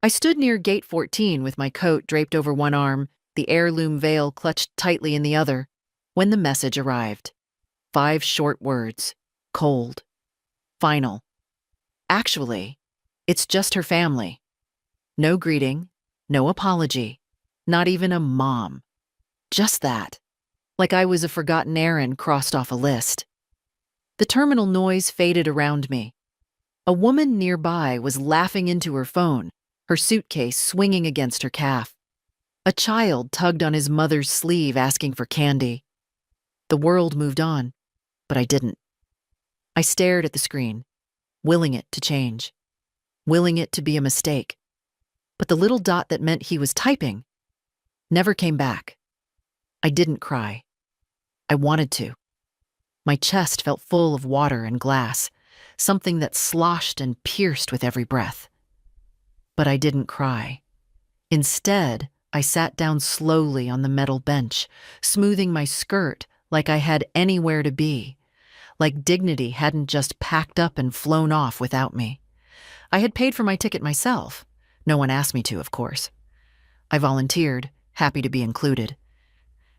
I stood near gate 14 with my coat draped over one arm, the heirloom veil clutched tightly in the other, when the message arrived. 5 short words. Cold. Final. Actually, it's just her family. No greeting, no apology, not even a mom. Just that. Like I was a forgotten errand crossed off a list. The terminal noise faded around me. A woman nearby was laughing into her phone, her suitcase swinging against her calf. A child tugged on his mother's sleeve asking for candy. The world moved on, but I didn't. I stared at the screen, willing it to change, willing it to be a mistake. But the little dot that meant he was typing never came back. I didn't cry. I wanted to. My chest felt full of water and glass, something that sloshed and pierced with every breath. But I didn't cry. Instead, I sat down slowly on the metal bench, smoothing my skirt like I had anywhere to be, like dignity hadn't just packed up and flown off without me. I had paid for my ticket myself. No one asked me to, of course. I volunteered, happy to be included,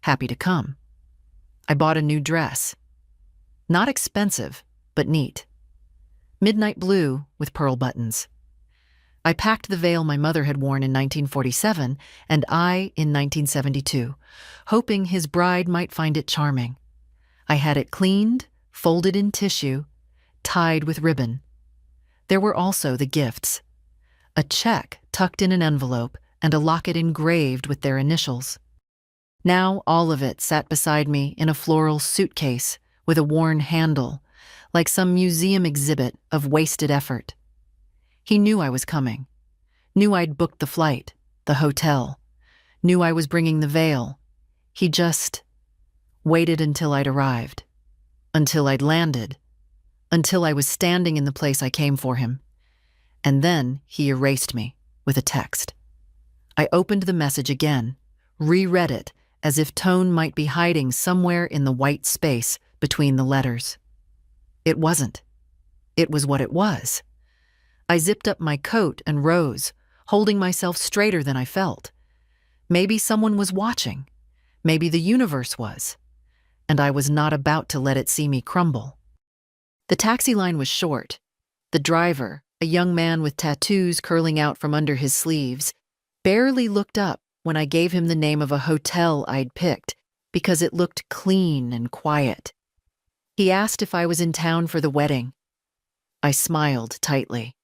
happy to come. I bought a new dress. Not expensive, but neat. Midnight blue with pearl buttons. I packed the veil my mother had worn in 1947 and I in 1972, hoping his bride might find it charming. I had it cleaned, folded in tissue, tied with ribbon. There were also the gifts. A check tucked in an envelope and a locket engraved with their initials. Now all of it sat beside me in a floral suitcase with a worn handle, like some museum exhibit of wasted effort. He knew I was coming, knew I'd booked the flight, the hotel, knew I was bringing the veil. He just waited until I'd arrived, until I'd landed, until I was standing in the place I came for him. And then he erased me with a text. I opened the message again, reread it as if tone might be hiding somewhere in the white space between the letters. It wasn't. It was what it was. I zipped up my coat and rose, holding myself straighter than I felt. Maybe someone was watching. Maybe the universe was. And I was not about to let it see me crumble. The taxi line was short. The driver, a young man with tattoos curling out from under his sleeves, barely looked up when I gave him the name of a hotel I'd picked because it looked clean and quiet. He asked if I was in town for the wedding. I smiled tightly.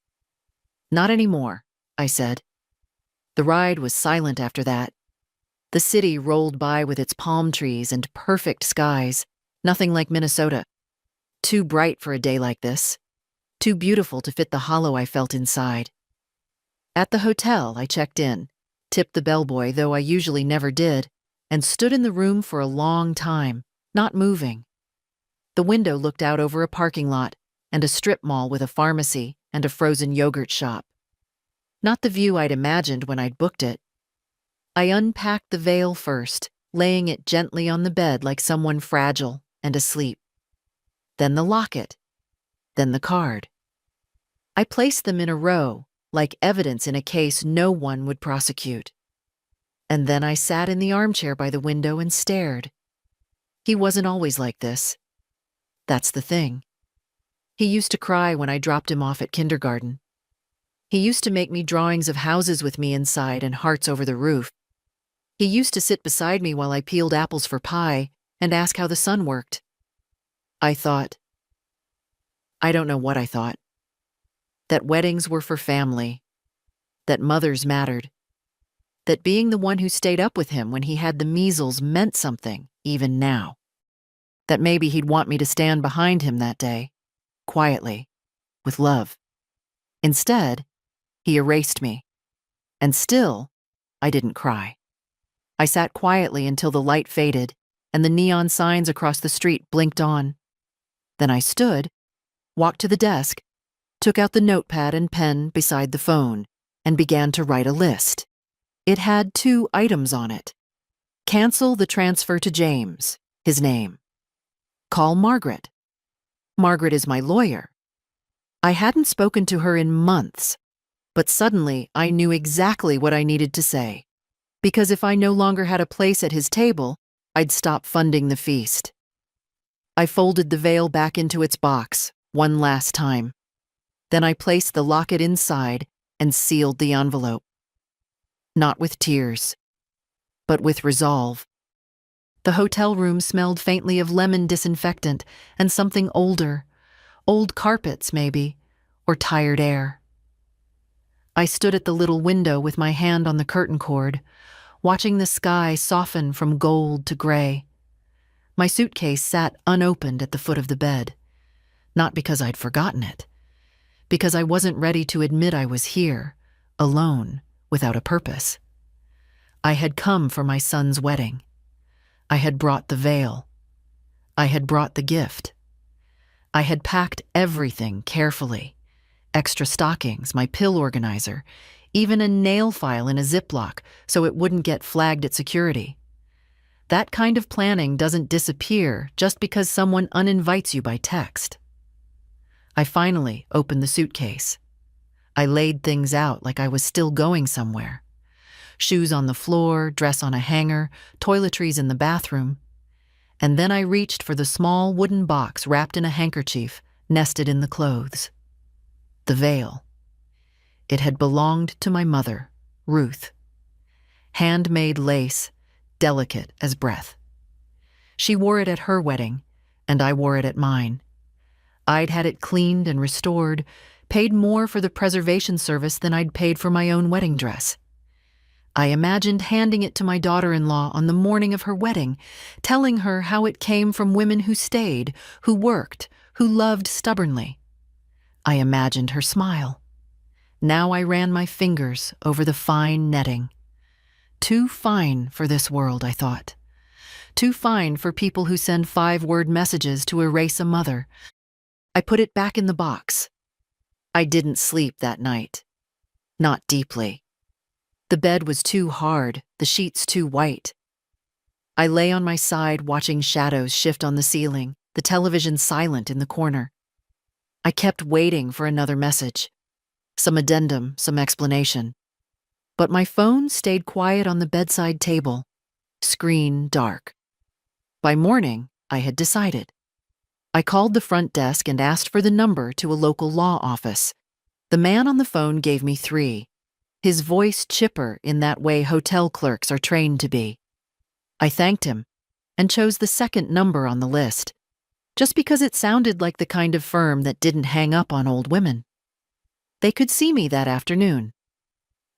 Not anymore, I said. The ride was silent after that. The city rolled by with its palm trees and perfect skies, nothing like Minnesota. Too bright for a day like this. Too beautiful to fit the hollow I felt inside. At the hotel, I checked in, tipped the bellboy, though I usually never did, and stood in the room for a long time, not moving. The window looked out over a parking lot and a strip mall with a pharmacy and a frozen yogurt shop. Not the view I'd imagined when I'd booked it. I unpacked the veil first, laying it gently on the bed like someone fragile and asleep. Then the locket. Then the card. I placed them in a row, like evidence in a case no one would prosecute. And then I sat in the armchair by the window and stared. He wasn't always like this. That's the thing. He used to cry when I dropped him off at kindergarten. He used to make me drawings of houses with me inside and hearts over the roof. He used to sit beside me while I peeled apples for pie and ask how the sun worked. I don't know what I thought. That weddings were for family. That mothers mattered. That being the one who stayed up with him when he had the measles meant something, even now. That maybe he'd want me to stand behind him that day, quietly, with love. Instead, he erased me. And still, I didn't cry. I sat quietly until the light faded and the neon signs across the street blinked on. Then I stood, walked to the desk, took out the notepad and pen beside the phone, and began to write a list. It had 2 items on it. Cancel the transfer to James, his name. Call Margaret. Margaret is my lawyer. I hadn't spoken to her in months, But suddenly, I knew exactly what I needed to say. Because if I no longer had a place at his table, I'd stop funding the feast. I folded the veil back into its box, one last time. Then I placed the locket inside and sealed the envelope. Not with tears, but with resolve. The hotel room smelled faintly of lemon disinfectant and something older, old carpets maybe, or tired air. I stood at the little window with my hand on the curtain cord, watching the sky soften from gold to gray. My suitcase sat unopened at the foot of the bed, not because I'd forgotten it, because I wasn't ready to admit I was here, alone, without a purpose. I had come for my son's wedding. I had brought the veil. I had brought the gift. I had packed everything carefully. Extra stockings, my pill organizer, even a nail file in a Ziploc so it wouldn't get flagged at security. That kind of planning doesn't disappear just because someone uninvites you by text. I finally opened the suitcase. I laid things out like I was still going somewhere. Shoes on the floor, dress on a hanger, toiletries in the bathroom. And then I reached for the small wooden box wrapped in a handkerchief, nested in the clothes. The veil. It had belonged to my mother, Ruth. Handmade lace, delicate as breath. She wore it at her wedding, and I wore it at mine. I'd had it cleaned and restored, paid more for the preservation service than I'd paid for my own wedding dress. I imagined handing it to my daughter-in-law on the morning of her wedding, telling her how it came from women who stayed, who worked, who loved stubbornly. I imagined her smile. Now I ran my fingers over the fine netting. Too fine for this world, I thought. Too fine for people who send 5-word messages to erase a mother. I put it back in the box. I didn't sleep that night. Not deeply. The bed was too hard, the sheets too white. I lay on my side watching shadows shift on the ceiling, the television silent in the corner. I kept waiting for another message. Some addendum, some explanation. But my phone stayed quiet on the bedside table, screen dark. By morning, I had decided. I called the front desk and asked for the number to a local law office. The man on the phone gave me 3, his voice chipper in that way hotel clerks are trained to be. I thanked him and chose the second number on the list, just because it sounded like the kind of firm that didn't hang up on old women. They could see me that afternoon.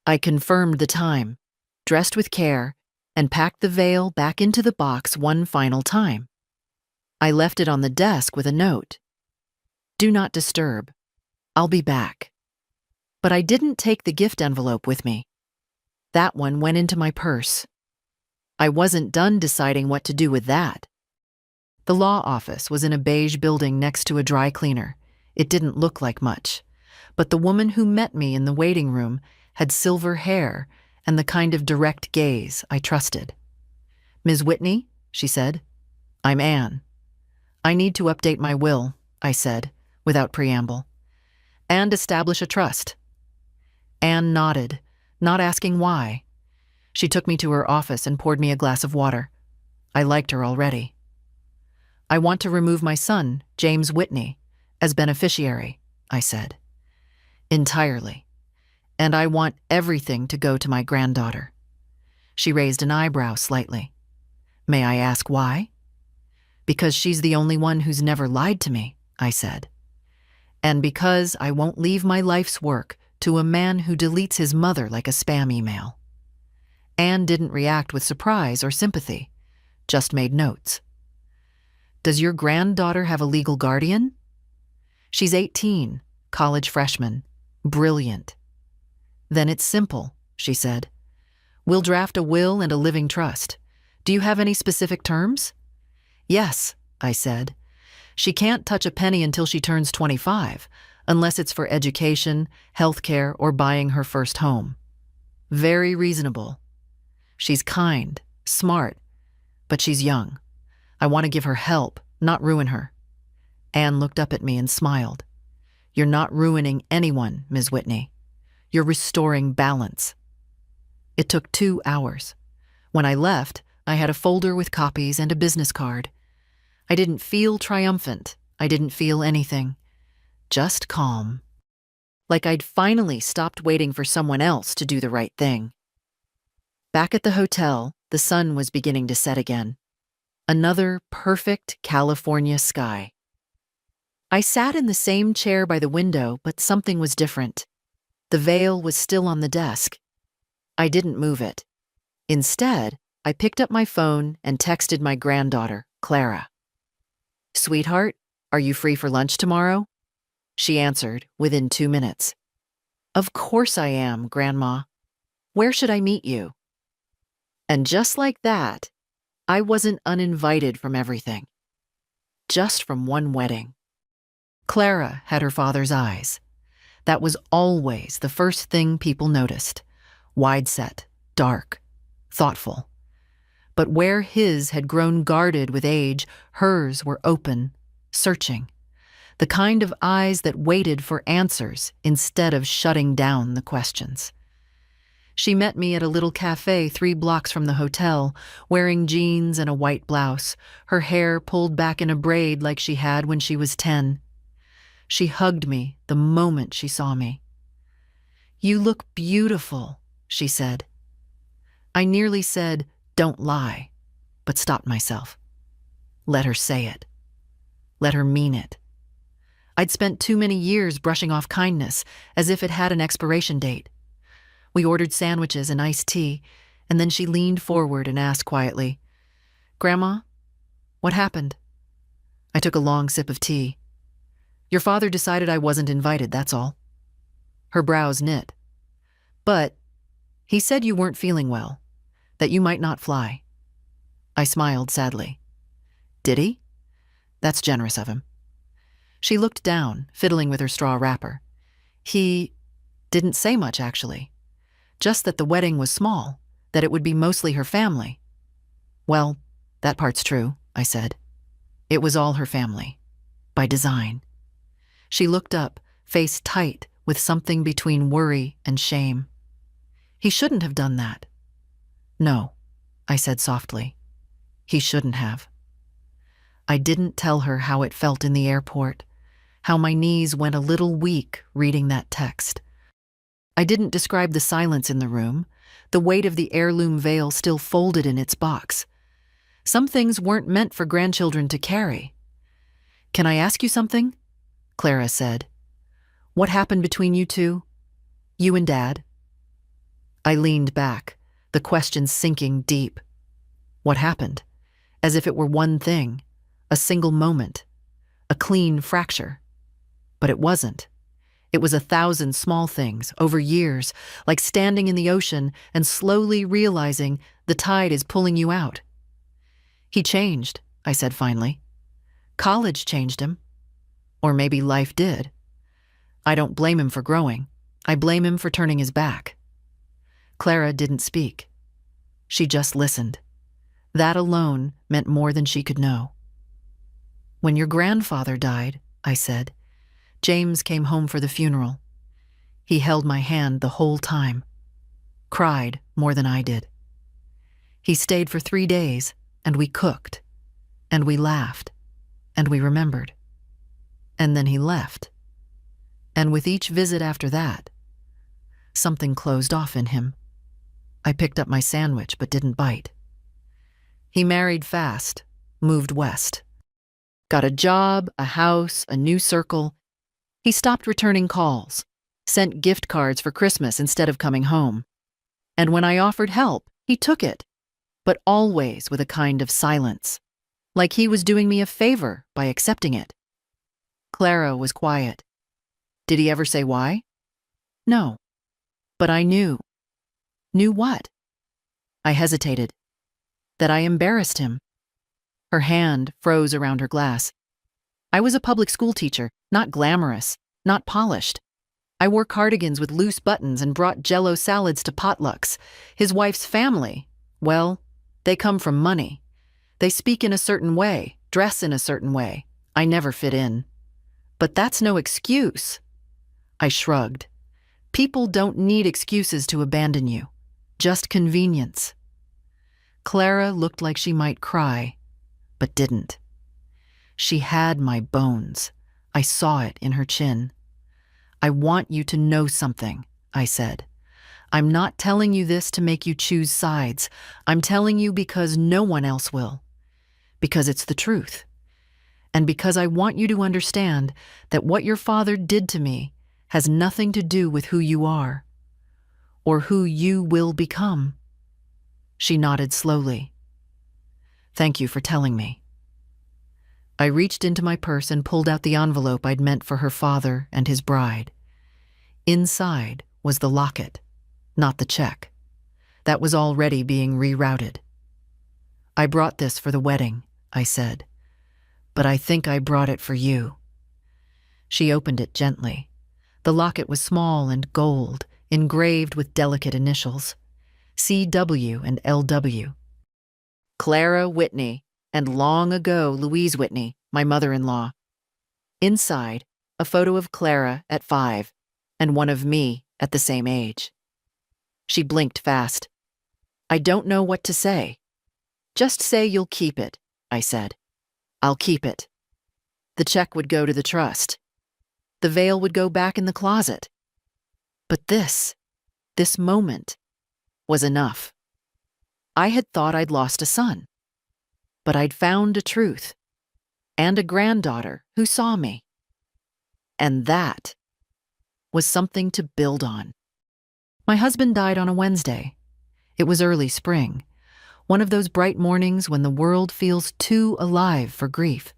I confirmed the time, dressed with care, and packed the veil back into the box one final time. I left it on the desk with a note. Do not disturb. I'll be back. But I didn't take the gift envelope with me. That one went into my purse. I wasn't done deciding what to do with that. The law office was in a beige building next to a dry cleaner. It didn't look like much, but the woman who met me in the waiting room had silver hair and the kind of direct gaze I trusted. Ms. Whitney, she said. I'm Anne. I need to update my will, I said, without preamble, and establish a trust. Anne nodded, not asking why. She took me to her office and poured me a glass of water. I liked her already. I want to remove my son, James Whitney, as beneficiary, I said. Entirely. And I want everything to go to my granddaughter. She raised an eyebrow slightly. May I ask why? Because she's the only one who's never lied to me, I said. And because I won't leave my life's work to a man who deletes his mother like a spam email. Anne didn't react with surprise or sympathy, just made notes. Does your granddaughter have a legal guardian? She's 18, college freshman, brilliant. Then it's simple, she said. We'll draft a will and a living trust. Do you have any specific terms? Yes, I said. She can't touch a penny until she turns 25, unless it's for education, healthcare, or buying her first home. Very reasonable. She's kind, smart, but she's young. I want to give her help, not ruin her. Anne looked up at me and smiled. You're not ruining anyone, Ms. Whitney. You're restoring balance." It took 2 hours. When I left, I had a folder with copies and a business card. I didn't feel triumphant. I didn't feel anything. Just calm. Like I'd finally stopped waiting for someone else to do the right thing. Back at the hotel, the sun was beginning to set again. Another perfect California sky. I sat in the same chair by the window, but something was different. The veil was still on the desk. I didn't move it. Instead, I picked up my phone and texted my granddaughter, Clara. "Sweetheart, are you free for lunch tomorrow?" She answered within 2 minutes. "Of course I am, Grandma. Where should I meet you?" And just like that, I wasn't uninvited from everything. Just from one wedding. Clara had her father's eyes. That was always the first thing people noticed. Wide-set, dark, thoughtful. But where his had grown guarded with age, hers were open, searching. The kind of eyes that waited for answers instead of shutting down the questions. She met me at a little cafe 3 blocks from the hotel, wearing jeans and a white blouse, her hair pulled back in a braid like she had when she was 10. She hugged me the moment she saw me. "You look beautiful," she said. I nearly said, "Don't lie," but stopped myself. Let her say it. Let her mean it. I'd spent too many years brushing off kindness as if it had an expiration date. We ordered sandwiches and iced tea, and then she leaned forward and asked quietly, "Grandma, what happened?" I took a long sip of tea. "Your father decided I wasn't invited, that's all." Her brows knit. "But he said you weren't feeling well, that you might not fly." I smiled sadly. "Did he? That's generous of him." She looked down, fiddling with her straw wrapper. "He didn't say much, actually. Just that the wedding was small, that it would be mostly her family." "Well, that part's true," I said. "It was all her family. By design." She looked up, face tight, with something between worry and shame. "He shouldn't have done that." "No," I said softly. "He shouldn't have." I didn't tell her how it felt in the airport, how my knees went a little weak reading that text. I didn't describe the silence in the room, the weight of the heirloom veil still folded in its box. Some things weren't meant for grandchildren to carry. "Can I ask you something?" Clara said. "What happened between you two? You and Dad?" I leaned back, the question sinking deep. What happened? As if it were one thing, a single moment, a clean fracture. But it wasn't. It was 1,000 small things, over years, like standing in the ocean and slowly realizing the tide is pulling you out. "He changed," I said finally. "College changed him. Or maybe life did. I don't blame him for growing. I blame him for turning his back." Clara didn't speak. She just listened. That alone meant more than she could know. "When your grandfather died," I said, "James came home for the funeral. He held my hand the whole time. Cried more than I did. He stayed for 3 days, and we cooked, and we laughed, and we remembered. And then he left. And with each visit after that, something closed off in him." I picked up my sandwich but didn't bite. "He married fast, moved west. Got a job, a house, a new circle. He stopped returning calls, sent gift cards for Christmas instead of coming home. And when I offered help, he took it, but always with a kind of silence, like he was doing me a favor by accepting it." Clara was quiet. "Did he ever say why?" "No. But I knew." "Knew what?" I hesitated. "That I embarrassed him." Her hand froze around her glass. "I was a public school teacher, not glamorous, not polished. I wore cardigans with loose buttons and brought Jell-O salads to potlucks. His wife's family, well, they come from money. They speak in a certain way, dress in a certain way. I never fit in. But that's no excuse." I shrugged. People don't need excuses to abandon you, just convenience. Clara looked like she might cry, but didn't. She had my bones. I saw it in her chin. I want you to know something, I said. I'm not telling you this to make you choose sides. I'm telling you because no one else will. Because it's the truth. And because I want you to understand that what your father did to me has nothing to do with who you are, or who you will become. She nodded slowly. Thank you for telling me. I reached into my purse and pulled out the envelope I'd meant for her father and his bride. Inside was the locket, not the check. That was already being rerouted. I brought this for the wedding, I said, but I think I brought it for you. She opened it gently. The locket was small and gold, engraved with delicate initials, C.W. and L.W. Clara Whitney, and long ago Louise Whitney, my mother-in-law. Inside, a photo of Clara at 5, and one of me at the same age. She blinked fast. I don't know what to say. Just say you'll keep it, I said. I'll keep it. The check would go to the trust. The veil would go back in the closet. But this moment, was enough. I had thought I'd lost a son, but I'd found a truth, and a granddaughter who saw me. And that was something to build on. My husband died on a Wednesday. It was early spring, one of those bright mornings when the world feels too alive for grief.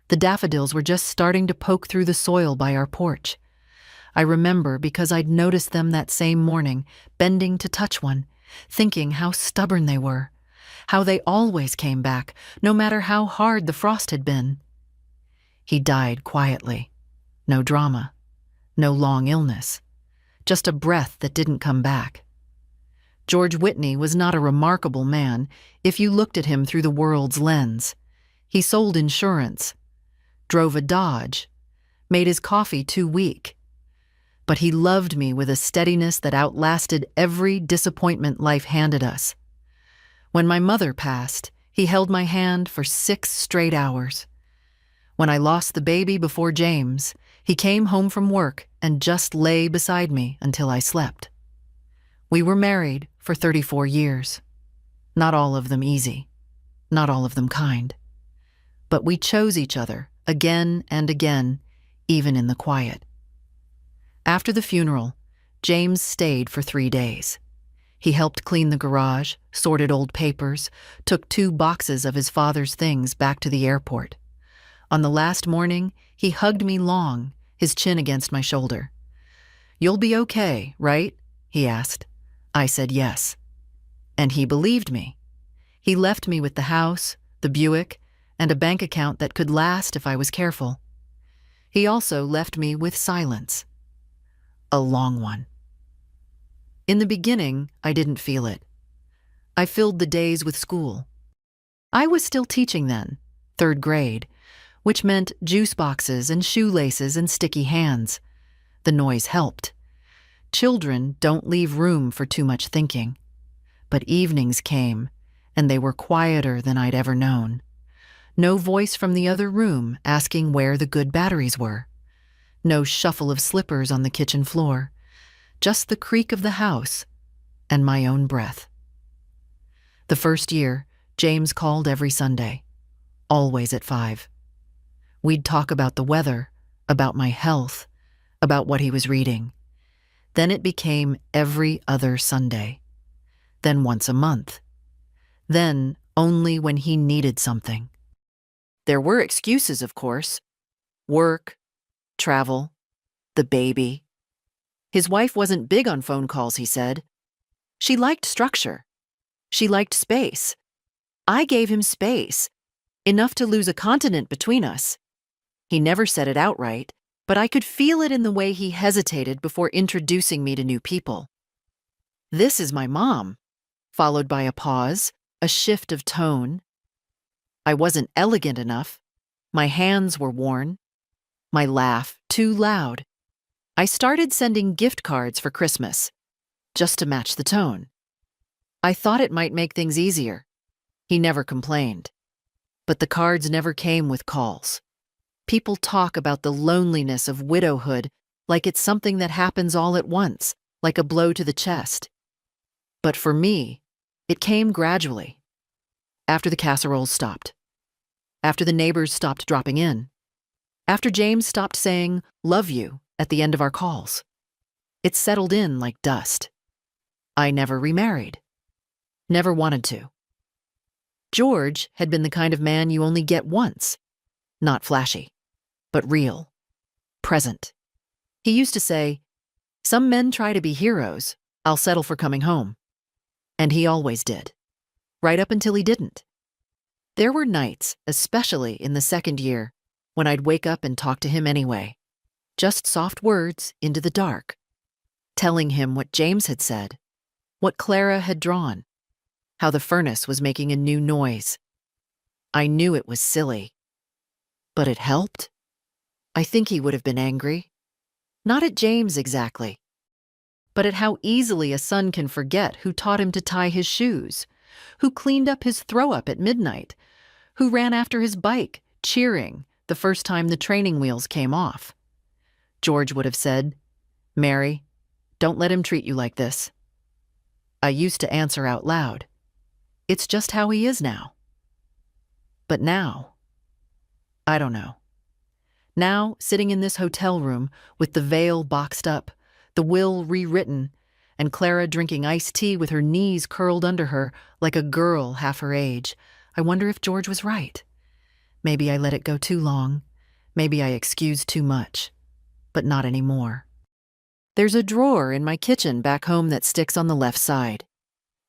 The daffodils were just starting to poke through the soil by our porch. I remember because I'd noticed them that same morning, bending to touch one, thinking how stubborn they were, how they always came back, no matter how hard the frost had been. He died quietly. No drama, no long illness, just a breath that didn't come back. George Whitney was not a remarkable man if you looked at him through the world's lens. He sold insurance, drove a Dodge, made his coffee too weak. But he loved me with a steadiness that outlasted every disappointment life handed us. When my mother passed, he held my hand for 6 straight hours. When I lost the baby before James, he came home from work and just lay beside me until I slept. We were married for 34 years. Not all of them easy, not all of them kind. But we chose each other again and again, even in the quiet. After the funeral, James stayed for 3 days. He helped clean the garage, sorted old papers, took 2 boxes of his father's things back to the airport. On the last morning, he hugged me long, his chin against my shoulder. "You'll be okay, right?" he asked. I said yes. And he believed me. He left me with the house, the Buick, and a bank account that could last if I was careful. He also left me with silence. A long one. In the beginning, I didn't feel it. I filled the days with school. I was still teaching then, 3rd grade, which meant juice boxes and shoelaces and sticky hands. The noise helped. Children don't leave room for too much thinking. But evenings came, and they were quieter than I'd ever known. No voice from the other room asking where the good batteries were. No shuffle of slippers on the kitchen floor. Just the creak of the house and my own breath. The first year, James called every Sunday, always at 5. We'd talk about the weather, about my health, about what he was reading. Then it became every other Sunday. Then once a month. Then only when he needed something. There were excuses, of course. Work, travel, the baby. His wife wasn't big on phone calls, he said. She liked structure. She liked space. I gave him space, enough to lose a continent between us. He never said it outright, but I could feel it in the way he hesitated before introducing me to new people. "This is my mom," followed by a pause, a shift of tone. I wasn't elegant enough. My hands were worn. My laugh too loud. I started sending gift cards for Christmas, just to match the tone. I thought it might make things easier. He never complained. But the cards never came with calls. People talk about the loneliness of widowhood like it's something that happens all at once, like a blow to the chest. But for me, it came gradually. After the casseroles stopped. After the neighbors stopped dropping in. After James stopped saying, "Love you," at the end of our calls. It settled in like dust. I never remarried. Never wanted to. George had been the kind of man you only get once. Not flashy, but real. Present. He used to say, "Some men try to be heroes. I'll settle for coming home." And he always did. Right up until he didn't. There were nights, especially in the second year, when I'd wake up and talk to him anyway. Just soft words into the dark. Telling him what James had said, what Clara had drawn, how the furnace was making a new noise. I knew it was silly. But it helped. I think he would have been angry. Not at James exactly, but at how easily a son can forget who taught him to tie his shoes, who cleaned up his throw-up at midnight, who ran after his bike, cheering, the first time the training wheels came off. George would have said, "Mary, don't let him treat you like this." I used to answer out loud, "It's just how he is now." But now, I don't know. Now, sitting in this hotel room with the veil boxed up, the will rewritten, and Clara drinking iced tea with her knees curled under her like a girl half her age, I wonder if George was right. Maybe I let it go too long. Maybe I excused too much. But not anymore. There's a drawer in my kitchen back home that sticks on the left side.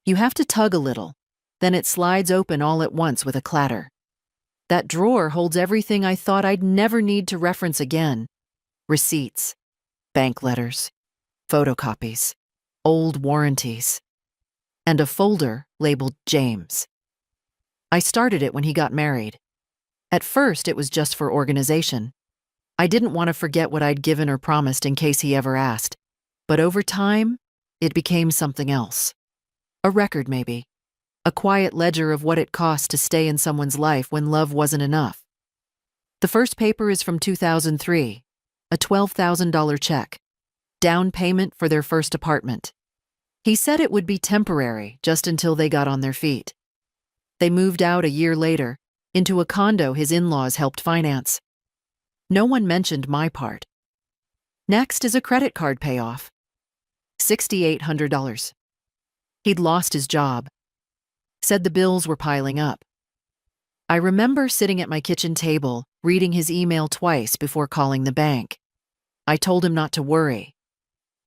You have to tug a little, then it slides open all at once with a clatter. That drawer holds everything I thought I'd never need to reference again. Receipts, bank letters, photocopies, old warranties, and a folder labeled James. I started it when he got married. At first, it was just for organization. I didn't want to forget what I'd given or promised in case he ever asked. But over time, it became something else. A record, maybe. A quiet ledger of what it cost to stay in someone's life when love wasn't enough. The first paper is from 2003, a $12,000 check. Down payment for their first apartment. He said it would be temporary, just until they got on their feet. They moved out a year later, into a condo his in-laws helped finance. No one mentioned my part. Next is a credit card payoff. $6,800. He'd lost his job. Said the bills were piling up. I remember sitting at my kitchen table, reading his email twice before calling the bank. I told him not to worry.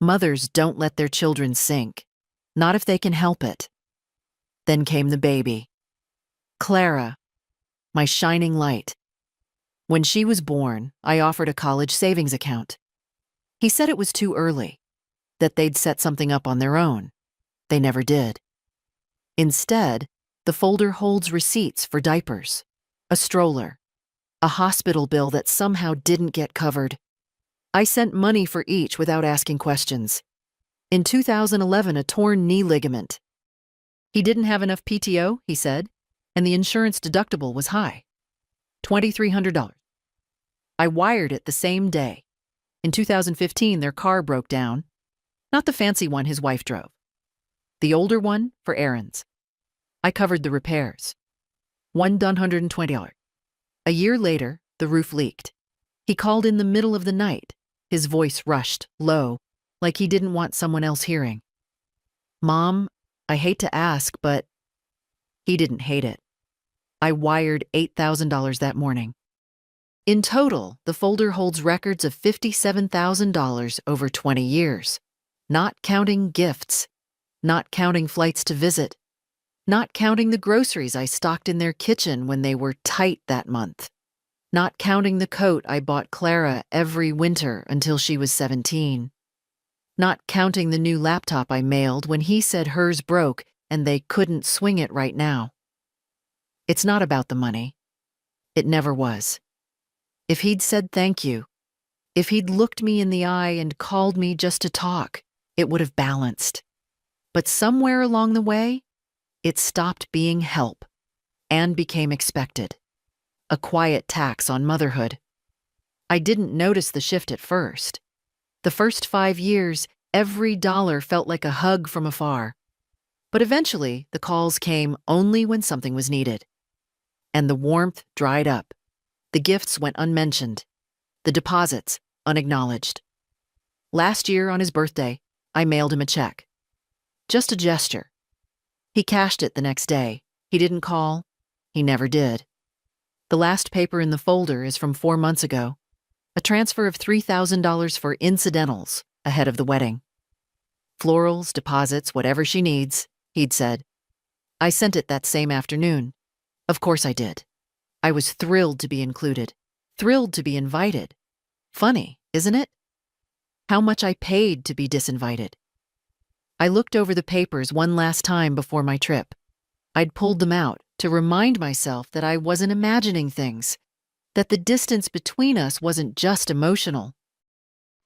Mothers don't let their children sink, not if they can help it. Then came the baby. Clara, my shining light. When she was born, I offered a college savings account. He said it was too early, that they'd set something up on their own. They never did. Instead, the folder holds receipts for diapers, a stroller, a hospital bill that somehow didn't get covered. I sent money for each without asking questions. In 2011, a torn knee ligament. He didn't have enough PTO, he said, and the insurance deductible was high. $2,300. I wired it the same day. In 2015, their car broke down. Not the fancy one his wife drove. The older one for errands. I covered the repairs. One done $120. A year later, the roof leaked. He called in the middle of the night. His voice rushed, low, like he didn't want someone else hearing. "Mom, I hate to ask, but..." He didn't hate it. I wired $8,000 that morning. In total, the folder holds records of $57,000 over 20 years. Not counting gifts. Not counting flights to visit. Not counting the groceries I stocked in their kitchen when they were tight that month. Not counting the coat I bought Clara every winter until she was 17. Not counting the new laptop I mailed when he said hers broke and they couldn't swing it right now. It's not about the money. It never was. If he'd said thank you, If he'd looked me in the eye and called me just to talk, it would have balanced. But somewhere along the way, it stopped being help and became expected. A quiet tax on motherhood. I didn't notice the shift at first. The first 5 years, every dollar felt like a hug from afar. But eventually, the calls came only when something was needed. And the warmth dried up. The gifts went unmentioned. The deposits unacknowledged. Last year, on his birthday, I mailed him a check. Just a gesture. He cashed it the next day. He didn't call. He never did. The last paper in the folder is from 4 months ago. A transfer of $3,000 for incidentals ahead of the wedding. Florals, deposits, whatever she needs, he'd said. I sent it that same afternoon. Of course I did. I was thrilled to be included. Thrilled to be invited. Funny, isn't it? How much I paid to be disinvited. I looked over the papers one last time before my trip. I'd pulled them out to remind myself that I wasn't imagining things, that the distance between us wasn't just emotional,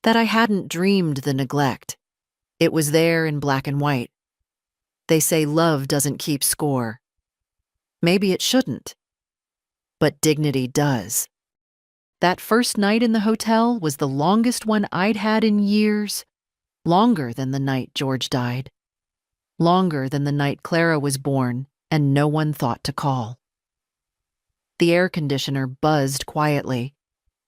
that I hadn't dreamed the neglect. It was there in black and white. They say love doesn't keep score. Maybe it shouldn't. But dignity does. That first night in the hotel was the longest one I'd had in years, longer than the night George died, longer than the night Clara was born and no one thought to call. The air conditioner buzzed quietly,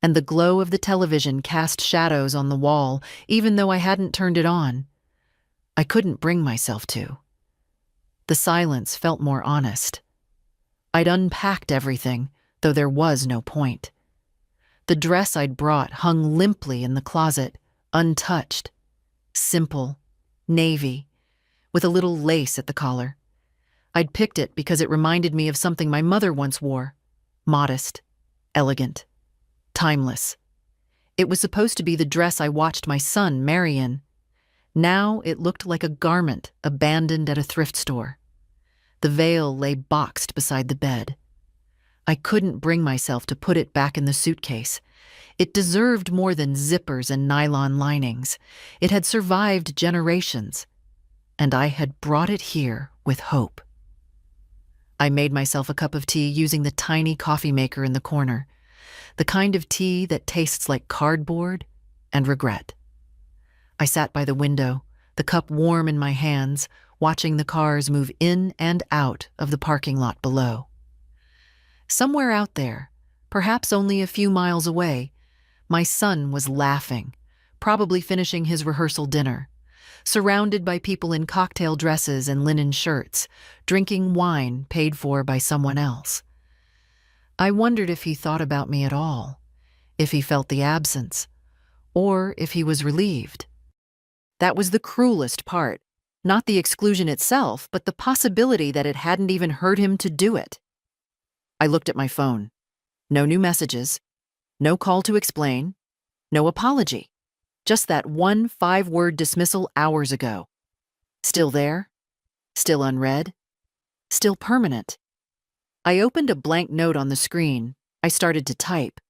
and the glow of the television cast shadows on the wall, even though I hadn't turned it on. I couldn't bring myself to. The silence felt more honest. I'd unpacked everything, though there was no point. The dress I'd brought hung limply in the closet, untouched. Simple, navy, with a little lace at the collar. I'd picked it because it reminded me of something my mother once wore. Modest, elegant, timeless. It was supposed to be the dress I watched my son marry in. Now it looked like a garment abandoned at a thrift store. The veil lay boxed beside the bed. I couldn't bring myself to put it back in the suitcase. It deserved more than zippers and nylon linings. It had survived generations, and I had brought it here with hope. I made myself a cup of tea using the tiny coffee maker in the corner, the kind of tea that tastes like cardboard and regret. I sat by the window, the cup warm in my hands, watching the cars move in and out of the parking lot below. Somewhere out there, perhaps only a few miles away, my son was laughing, probably finishing his rehearsal dinner, surrounded by people in cocktail dresses and linen shirts, drinking wine paid for by someone else. I wondered if he thought about me at all, if he felt the absence, or if he was relieved. That was the cruelest part, not the exclusion itself, but the possibility that it hadn't even hurt him to do it. I looked at my phone. No new messages, no call to explain, no apology. Just that one 5-word dismissal hours ago. Still there? Still unread? Still permanent? I opened a blank note on the screen. I started to type.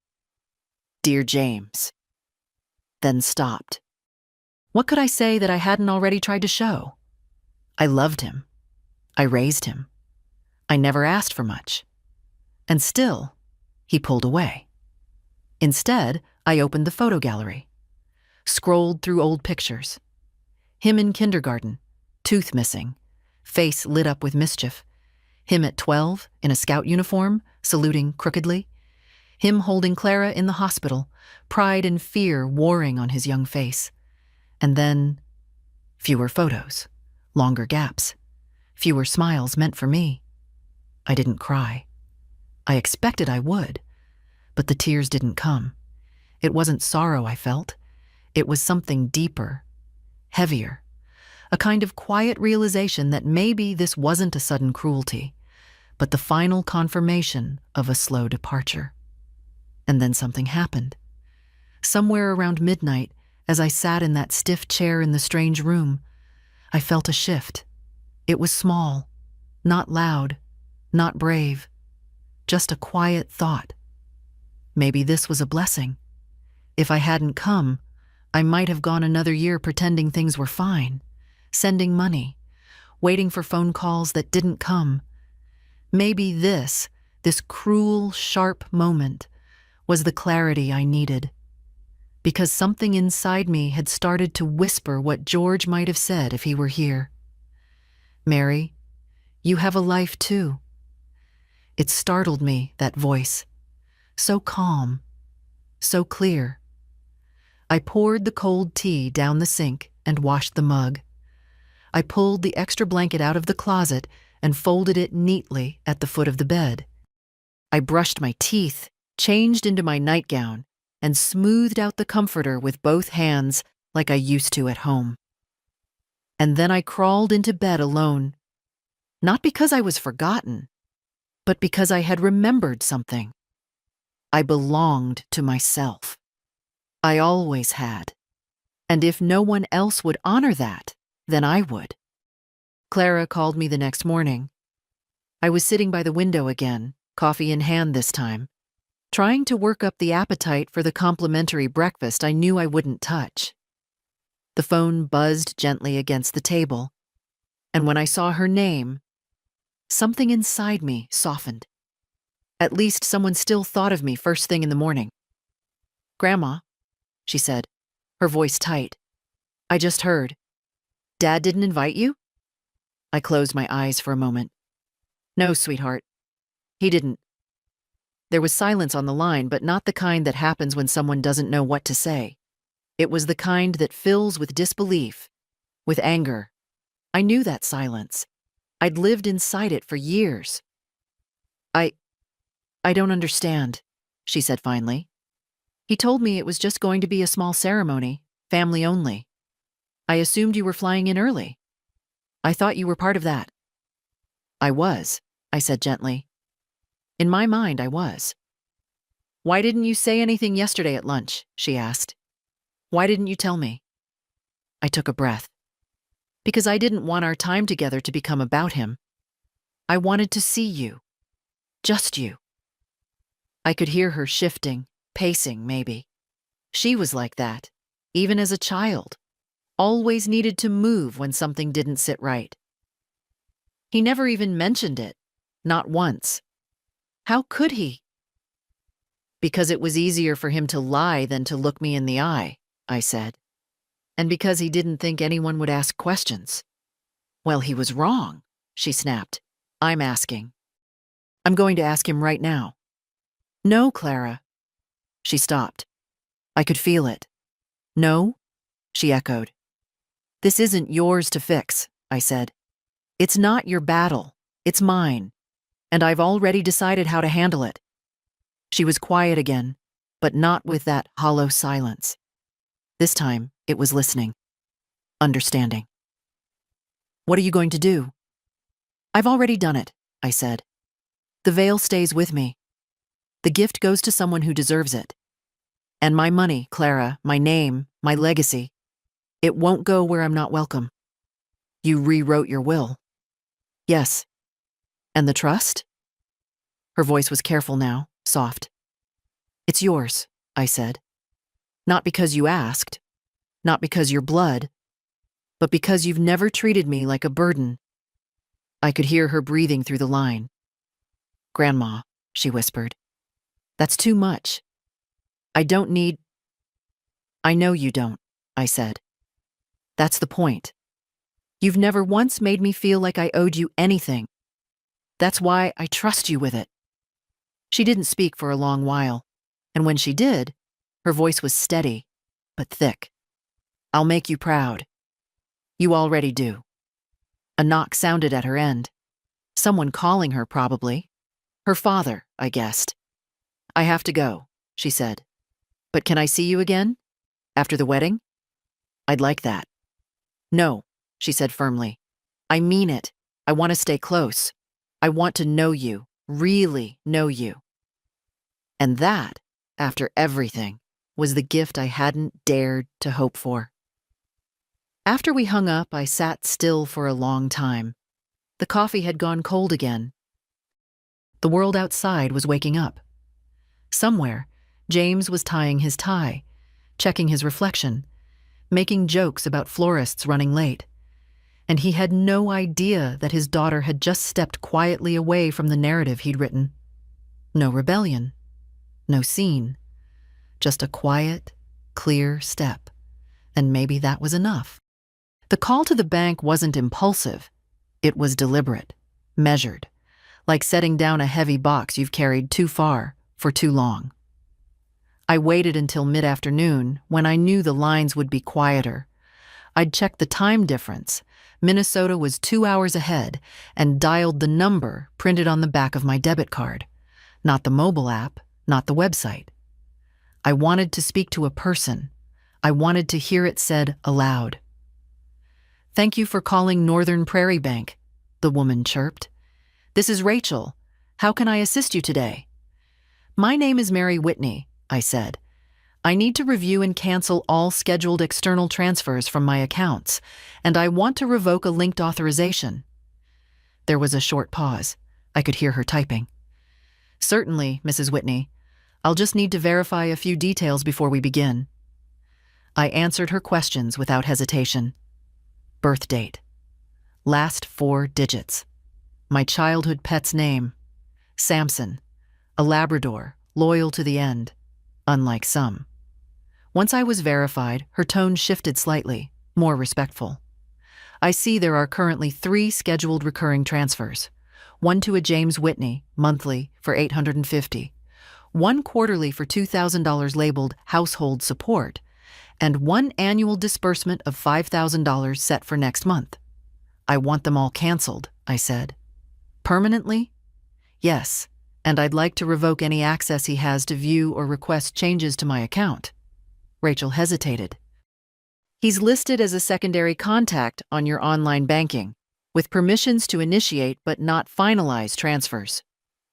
Dear James. Then stopped. What could I say that I hadn't already tried to show? I loved him. I raised him. I never asked for much. And still, he pulled away. Instead, I opened the photo gallery. Scrolled through old pictures. Him in kindergarten, tooth missing, face lit up with mischief. Him at 12, in a scout uniform, saluting crookedly. Him holding Clara in the hospital, pride and fear warring on his young face. And then, fewer photos, longer gaps, fewer smiles meant for me. I didn't cry. I expected I would, but the tears didn't come. It wasn't sorrow I felt. It was something deeper, heavier, a kind of quiet realization that maybe this wasn't a sudden cruelty, but the final confirmation of a slow departure. And then something happened. Somewhere around midnight, as I sat in that stiff chair in the strange room, I felt a shift. It was small, not loud, not brave, just a quiet thought. Maybe this was a blessing. If I hadn't come, I might have gone another year pretending things were fine, sending money, waiting for phone calls that didn't come. Maybe this cruel, sharp moment was the clarity I needed. Because something inside me had started to whisper what George might have said if he were here. Mary, you have a life too. It startled me, that voice. So calm, so clear. I poured the cold tea down the sink and washed the mug. I pulled the extra blanket out of the closet and folded it neatly at the foot of the bed. I brushed my teeth, changed into my nightgown, and smoothed out the comforter with both hands like I used to at home. And then I crawled into bed alone, not because I was forgotten, but because I had remembered something. I belonged to myself. I always had. And if no one else would honor that, then I would. Clara called me the next morning. I was sitting by the window again, coffee in hand this time, trying to work up the appetite for the complimentary breakfast I knew I wouldn't touch. The phone buzzed gently against the table, and when I saw her name, something inside me softened. At least someone still thought of me first thing in the morning. "Grandma," she said, her voice tight. "I just heard. Dad didn't invite you?" I closed my eyes for a moment. "No, sweetheart. He didn't." There was silence on the line, but not the kind that happens when someone doesn't know what to say. It was the kind that fills with disbelief, with anger. I knew that silence. I'd lived inside it for years. I don't understand," she said finally. "He told me it was just going to be a small ceremony, family only. I assumed you were flying in early. I thought you were part of that." "I was," I said gently. "In my mind, I was." "Why didn't you say anything yesterday at lunch?" she asked. "Why didn't you tell me?" I took a breath. Because I didn't want our time together to become about him. I wanted to see you. Just you. I could hear her shifting, pacing maybe. She was like that, even as a child. Always needed to move when something didn't sit right. He never even mentioned it. Not once. How could he? "Because it was easier for him to lie than to look me in the eye," I said. "And because he didn't think anyone would ask questions." "Well, he was wrong," she snapped. "I'm asking. I'm going to ask him right now." "No, Clara." She stopped. I could feel it. "No?" she echoed. "This isn't yours to fix," I said. "It's not your battle. It's mine. And I've already decided how to handle it." She was quiet again, but not with that hollow silence. This time, it was listening. Understanding. "What are you going to do?" "I've already done it," I said. "The veil stays with me. The gift goes to someone who deserves it. And my money, Clara, my name, my legacy, it won't go where I'm not welcome." "You rewrote your will." "Yes." "And the trust?" Her voice was careful now, soft. "It's yours," I said. "Not because you asked, not because you're blood, but because you've never treated me like a burden." I could hear her breathing through the line. "Grandma," she whispered. "That's too much. I don't need—" "I know you don't," I said. "That's the point. You've never once made me feel like I owed you anything. That's why I trust you with it." She didn't speak for a long while, and when she did, her voice was steady, but thick. "I'll make you proud. You already do." A knock sounded at her end. Someone calling her, probably. Her father, I guessed. "I have to go," she said. "But can I see you again? After the wedding?" "I'd like that." "No," she said firmly. "I mean it. I want to stay close. I want to know you, really know you." And that, after everything, was the gift I hadn't dared to hope for. After we hung up, I sat still for a long time. The coffee had gone cold again. The world outside was waking up. Somewhere, James was tying his tie, checking his reflection, making jokes about florists running late. And he had no idea that his daughter had just stepped quietly away from the narrative he'd written. No rebellion, no scene, just a quiet, clear step. And maybe that was enough. The call to the bank wasn't impulsive. It was deliberate, measured, like setting down a heavy box you've carried too far for too long. I waited until mid-afternoon when I knew the lines would be quieter. I'd checked the time difference. Minnesota was 2 hours ahead, and dialed the number printed on the back of my debit card. Not the mobile app, not the website. I wanted to speak to a person. I wanted to hear it said aloud. "Thank you for calling Northern Prairie Bank," the woman chirped. "This is Rachel. How can I assist you today?" "My name is Mary Whitney," I said. "I need to review and cancel all scheduled external transfers from my accounts, and I want to revoke a linked authorization." There was a short pause. I could hear her typing. "Certainly, Mrs. Whitney. I'll just need to verify a few details before we begin." I answered her questions without hesitation. Birth date. Last 4 digits. My childhood pet's name. Samson. A Labrador, loyal to the end, unlike some. Once I was verified, her tone shifted slightly, more respectful. "I see there are currently 3 scheduled recurring transfers. One to a James Whitney, monthly, for $850. One quarterly for $2,000 labeled household support, and one annual disbursement of $5,000 set for next month. I want them all canceled," I said. "Permanently?" "Yes, and I'd like to revoke any access he has to view or request changes to my account." Rachel hesitated. "He's listed as a secondary contact on your online banking, with permissions to initiate but not finalize transfers.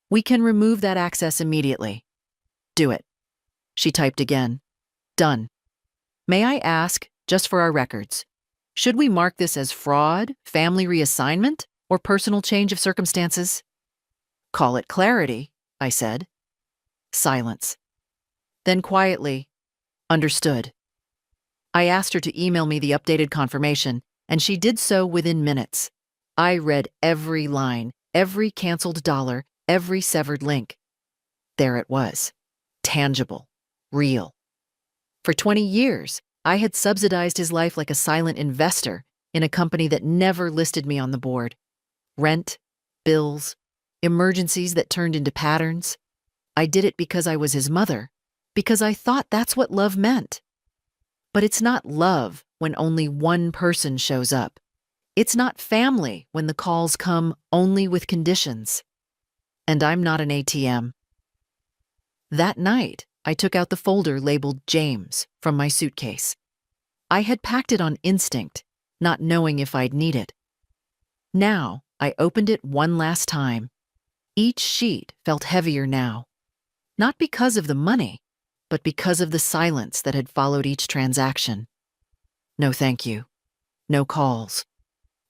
We can remove that access immediately." "Do it." She typed again. "Done. May I ask, just for our records, should we mark this as fraud, family reassignment, or personal change of circumstances?" "Call it clarity," I said. Silence. Then quietly, "Understood." I asked her to email me the updated confirmation, and she did so within minutes. I read every line, every canceled dollar, every severed link. There it was. Tangible. Real. For 20 years, I had subsidized his life like a silent investor in a company that never listed me on the board. Rent, bills, emergencies that turned into patterns. I did it because I was his mother, because I thought that's what love meant. But it's not love when only one person shows up. It's not family when the calls come only with conditions. And I'm not an ATM. That night, I took out the folder labeled James from my suitcase. I had packed it on instinct, not knowing if I'd need it. Now, I opened it one last time. Each sheet felt heavier now. Not because of the money, but because of the silence that had followed each transaction. No thank you. No calls.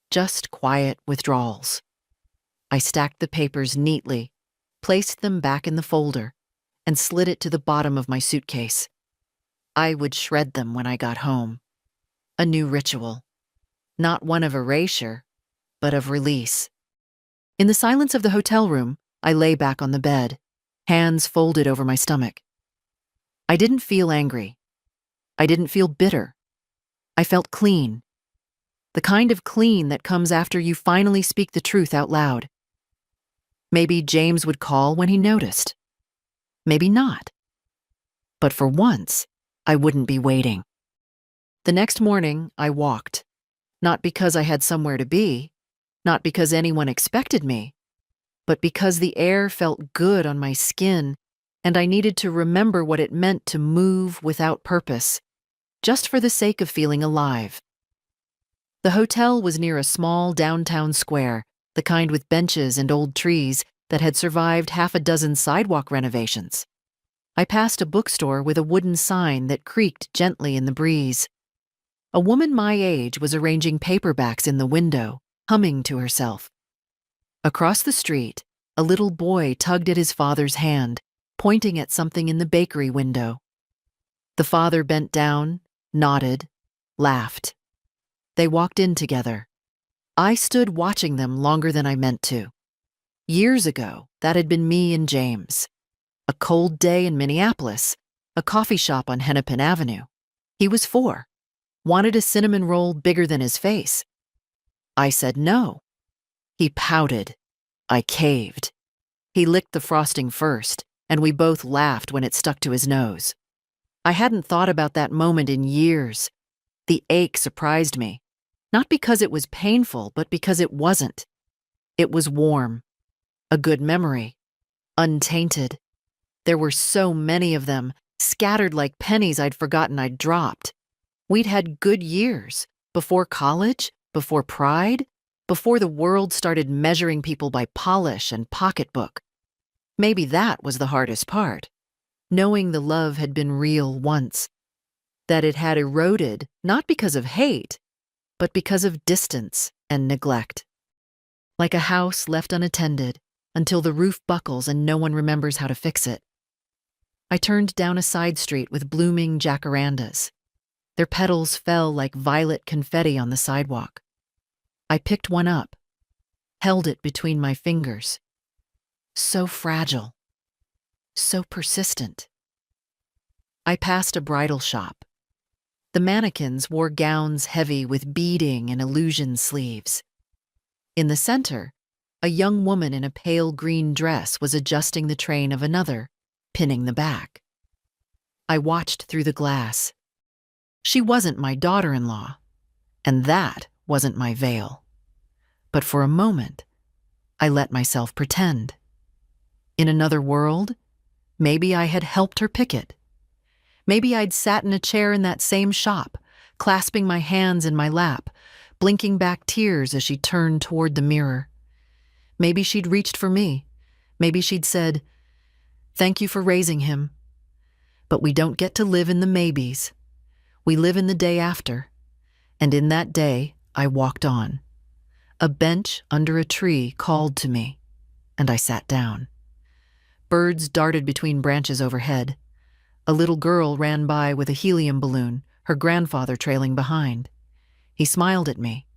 Just quiet withdrawals. I stacked the papers neatly, placed them back in the folder, and slid it to the bottom of my suitcase. I would shred them when I got home. A new ritual. Not one of erasure, but of release. In the silence of the hotel room, I lay back on the bed, hands folded over my stomach. I didn't feel angry. I didn't feel bitter. I felt clean. The kind of clean that comes after you finally speak the truth out loud. Maybe James would call when he noticed. Maybe not. But for once, I wouldn't be waiting. The next morning, I walked. Not because I had somewhere to be, not because anyone expected me, but because the air felt good on my skin, and I needed to remember what it meant to move without purpose, just for the sake of feeling alive. The hotel was near a small downtown square, the kind with benches and old trees that had survived half a dozen sidewalk renovations. I passed a bookstore with a wooden sign that creaked gently in the breeze. A woman my age was arranging paperbacks in the window, humming to herself. Across the street, a little boy tugged at his father's hand, pointing at something in the bakery window. The father bent down, nodded, laughed. They walked in together. I stood watching them longer than I meant to. Years ago, that had been me and James. A cold day in Minneapolis, a coffee shop on Hennepin Avenue. He was 4, wanted a cinnamon roll bigger than his face. I said no. He pouted. I caved. He licked the frosting first, and we both laughed when it stuck to his nose. I hadn't thought about that moment in years. The ache surprised me, not because it was painful, but because it wasn't. It was warm, a good memory, untainted. There were so many of them, scattered like pennies I'd forgotten I'd dropped. We'd had good years, before college, before pride, before the world started measuring people by polish and pocketbook. Maybe that was the hardest part, knowing the love had been real once, that it had eroded not because of hate, but because of distance and neglect. Like a house left unattended until the roof buckles and no one remembers how to fix it. I turned down a side street with blooming jacarandas. Their petals fell like violet confetti on the sidewalk. I picked one up, held it between my fingers. So fragile, so persistent. I passed a bridal shop. The mannequins wore gowns heavy with beading and illusion sleeves. In the center, a young woman in a pale green dress was adjusting the train of another, pinning the back. I watched through the glass. She wasn't my daughter-in-law, and that wasn't my veil. But for a moment, I let myself pretend. In another world, maybe I had helped her pick it. Maybe I'd sat in a chair in that same shop, clasping my hands in my lap, blinking back tears as she turned toward the mirror. Maybe she'd reached for me. Maybe she'd said, "Thank you for raising him." But we don't get to live in the maybes. We live in the day after. And in that day, I walked on. A bench under a tree called to me, and I sat down. Birds darted between branches overhead. A little girl ran by with a helium balloon, her grandfather trailing behind. He smiled at me,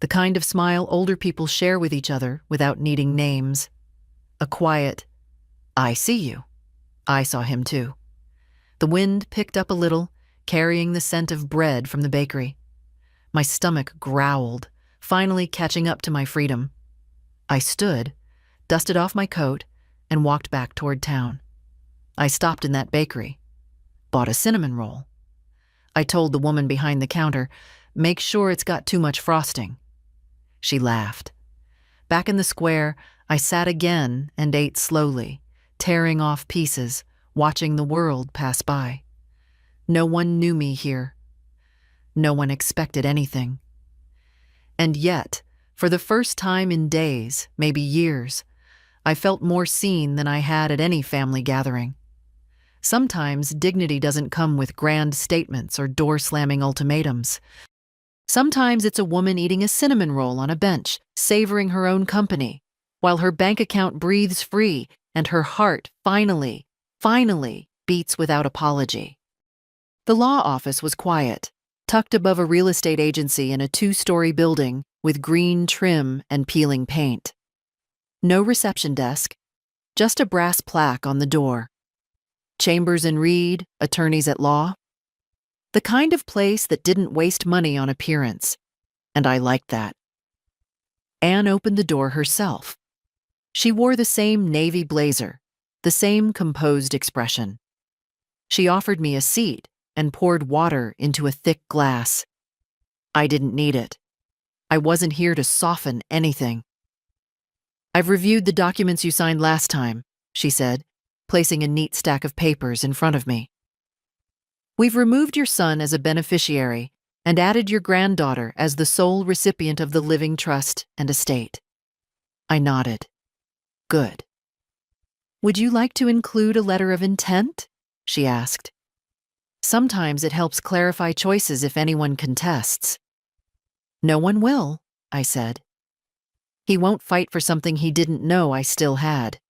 the kind of smile older people share with each other without needing names. A quiet, "I see you." I saw him too. The wind picked up a little, carrying the scent of bread from the bakery. My stomach growled, finally catching up to my freedom. I stood, dusted off my coat, and walked back toward town. I stopped in that bakery, bought a cinnamon roll. I told the woman behind the counter, "Make sure it's got too much frosting." She laughed. Back in the square, I sat again and ate slowly, tearing off pieces, watching the world pass by. No one knew me here. No one expected anything. And yet, for the first time in days, maybe years, I felt more seen than I had at any family gathering. Sometimes dignity doesn't come with grand statements or door-slamming ultimatums. Sometimes it's a woman eating a cinnamon roll on a bench, savoring her own company, while her bank account breathes free and her heart finally beats without apology. The law office was quiet, tucked above a real estate agency in a 2-story building with green trim and peeling paint. No reception desk, just a brass plaque on the door. Chambers and Reed, attorneys at law. The kind of place that didn't waste money on appearance, and I liked that. Anne opened the door herself. She wore the same navy blazer, the same composed expression. She offered me a seat and poured water into a thick glass. I didn't need it. I wasn't here to soften anything. "I've reviewed the documents you signed last time," she said, placing a neat stack of papers in front of me. "We've removed your son as a beneficiary and added your granddaughter as the sole recipient of the living trust and estate." I nodded. "Good." "Would you like to include a letter of intent?" she asked. "Sometimes it helps clarify choices if anyone contests." "No one will," I said. "He won't fight for something he didn't know I still had."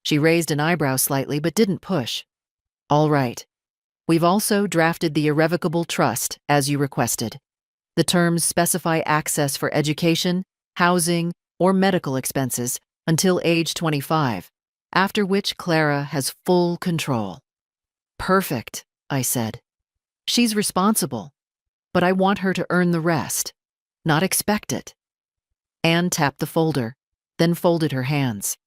She raised an eyebrow slightly but didn't push. "All right. We've also drafted the irrevocable trust, as you requested. The terms specify access for education, housing, or medical expenses until age 25, after which Clara has full control. Perfect, I said. She's responsible, but I want her to earn the rest, not expect it. Anne tapped the folder, then folded her hands.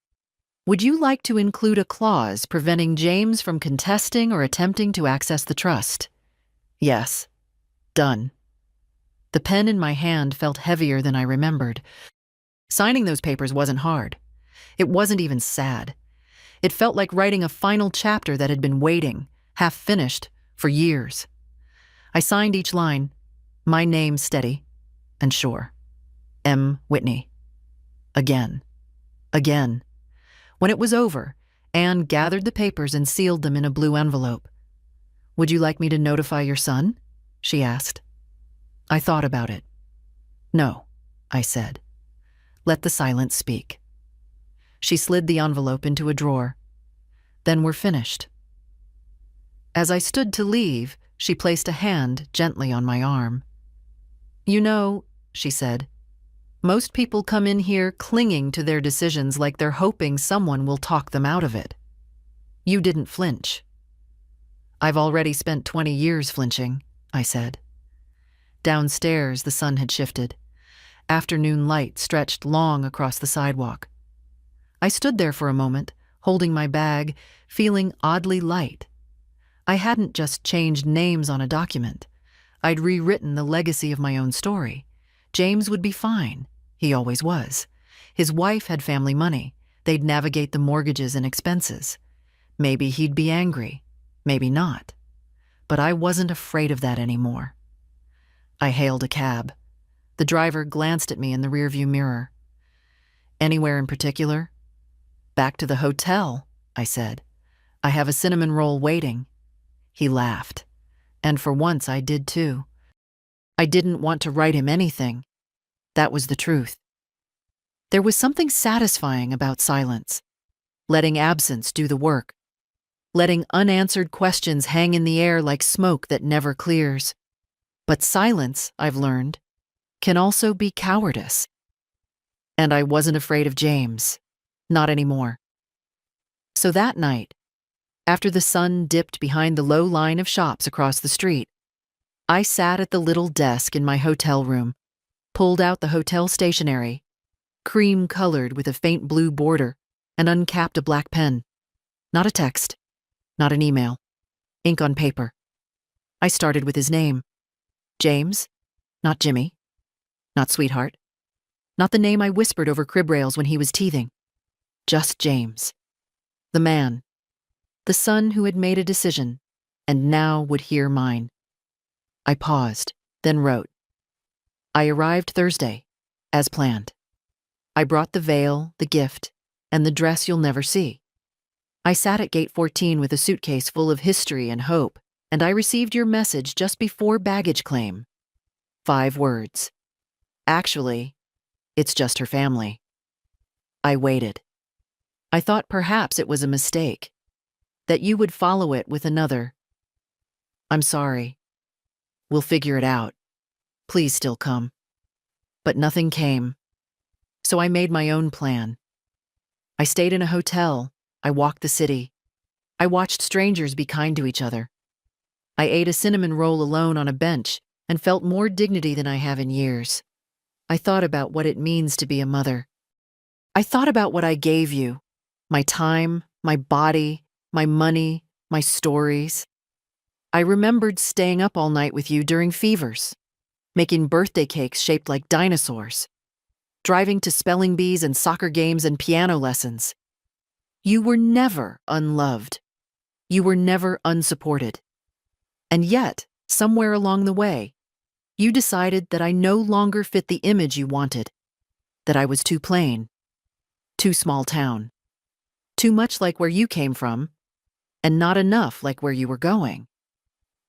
Would you like to include a clause preventing James from contesting or attempting to access the trust? Yes. Done. The pen in my hand felt heavier than I remembered. Signing those papers wasn't hard. It wasn't even sad. It felt like writing a final chapter that had been waiting, half finished, for years. I signed each line, my name steady and sure. M. Whitney. Again. Again. When it was over, Anne gathered the papers and sealed them in a blue envelope. Would you like me to notify your son? She asked. I thought about it. No, I said. Let the silence speak. She slid the envelope into a drawer. Then we're finished. As I stood to leave, she placed a hand gently on my arm. You know, she said, most people come in here clinging to their decisions like they're hoping someone will talk them out of it. You didn't flinch. I've already spent 20 years flinching, I said. Downstairs, the sun had shifted. Afternoon light stretched long across the sidewalk. I stood there for a moment, holding my bag, feeling oddly light. I hadn't just changed names on a document. I'd rewritten the legacy of my own story. James would be fine. He always was. His wife had family money. They'd navigate the mortgages and expenses. Maybe he'd be angry. Maybe not. But I wasn't afraid of that anymore. I hailed a cab. The driver glanced at me in the rearview mirror. Anywhere in particular? Back to the hotel, I said. I have a cinnamon roll waiting. He laughed. And for once I did too. I didn't want to write him anything. That was the truth. There was something satisfying about silence, letting absence do the work, letting unanswered questions hang in the air like smoke that never clears. But silence, I've learned, can also be cowardice. And I wasn't afraid of James, not anymore. So that night, after the sun dipped behind the low line of shops across the street, I sat at the little desk in my hotel room, pulled out the hotel stationery, cream-colored with a faint blue border, and uncapped a black pen. Not a text, not an email, ink on paper. I started with his name. James, not Jimmy, not sweetheart, not the name I whispered over crib rails when he was teething. Just James. The man. The son who had made a decision, and now would hear mine. I paused, then wrote. I arrived Thursday, as planned. I brought the veil, the gift, and the dress you'll never see. I sat at gate 14 with a suitcase full of history and hope, and I received your message just before baggage claim. 5 words. Actually, it's just her family. I waited. I thought perhaps it was a mistake, that you would follow it with another. I'm sorry. We'll figure it out. Please still come. But nothing came. So I made my own plan. I stayed in a hotel. I walked the city. I watched strangers be kind to each other. I ate a cinnamon roll alone on a bench and felt more dignity than I have in years. I thought about what it means to be a mother. I thought about what I gave you. My time, my body, my money, my stories. I remembered staying up all night with you during fevers, making birthday cakes shaped like dinosaurs, driving to spelling bees and soccer games and piano lessons. You were never unloved. You were never unsupported. And yet, somewhere along the way, you decided that I no longer fit the image you wanted, that I was too plain, too small town, too much like where you came from, and not enough like where you were going.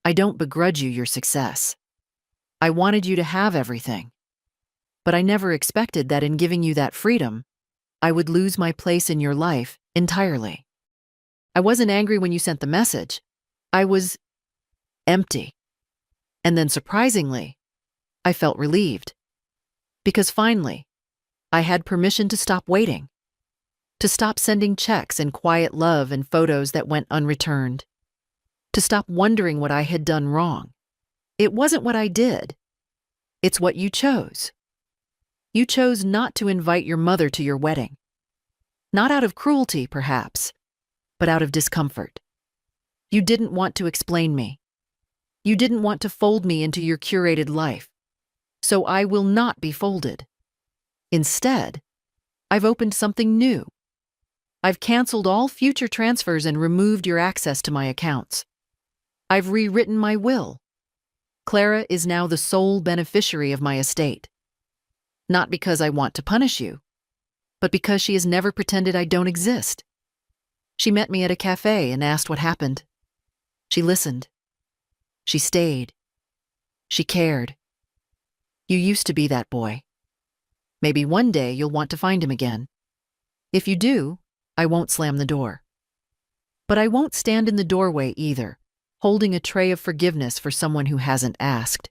I don't begrudge you your success. I wanted you to have everything. But I never expected that in giving you that freedom, I would lose my place in your life entirely. I wasn't angry when you sent the message. I was empty. And then surprisingly, I felt relieved. Because finally, I had permission to stop waiting. To stop sending checks and quiet love and photos that went unreturned. To stop wondering what I had done wrong. It wasn't what I did. It's what you chose. You chose not to invite your mother to your wedding. Not out of cruelty, perhaps, but out of discomfort. You didn't want to explain me. You didn't want to fold me into your curated life. So I will not be folded. Instead, I've opened something new. I've canceled all future transfers and removed your access to my accounts. I've rewritten my will. Clara is now the sole beneficiary of my estate. Not because I want to punish you, but because she has never pretended I don't exist. She met me at a cafe and asked what happened. She listened. She stayed. She cared. You used to be that boy. Maybe one day you'll want to find him again. If you do, I won't slam the door. But I won't stand in the doorway either, holding a tray of forgiveness for someone who hasn't asked.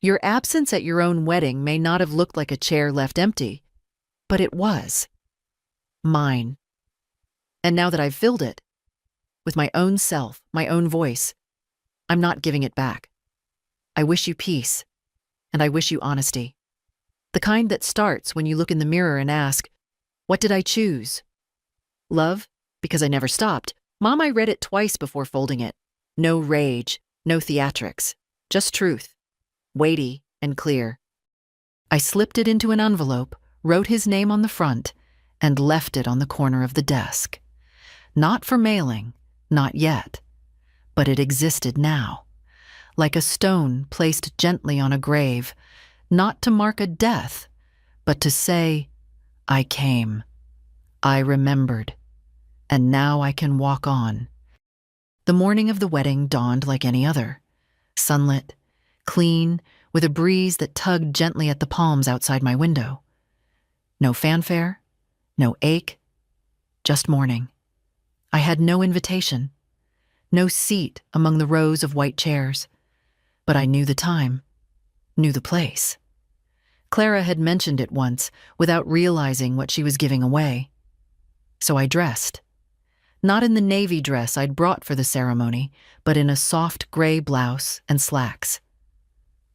Your absence at your own wedding may not have looked like a chair left empty, but it was. Mine. And now that I've filled it, with my own self, my own voice, I'm not giving it back. I wish you peace, and I wish you honesty. The kind that starts when you look in the mirror and ask, what did I choose? Love, because I never stopped. Mom, I read it twice before folding it. No rage, no theatrics, just truth. Weighty and clear. I slipped it into an envelope, wrote his name on the front, and left it on the corner of the desk. Not for mailing, not yet. But it existed now. Like a stone placed gently on a grave, not to mark a death, but to say, I came. I remembered. And now I can walk on. The morning of the wedding dawned like any other. Sunlit, clean, with a breeze that tugged gently at the palms outside my window. No fanfare, no ache, just morning. I had no invitation, no seat among the rows of white chairs, but I knew the time, knew the place. Clara had mentioned it once without realizing what she was giving away. So I dressed. Not in the navy dress I'd brought for the ceremony, but in a soft gray blouse and slacks.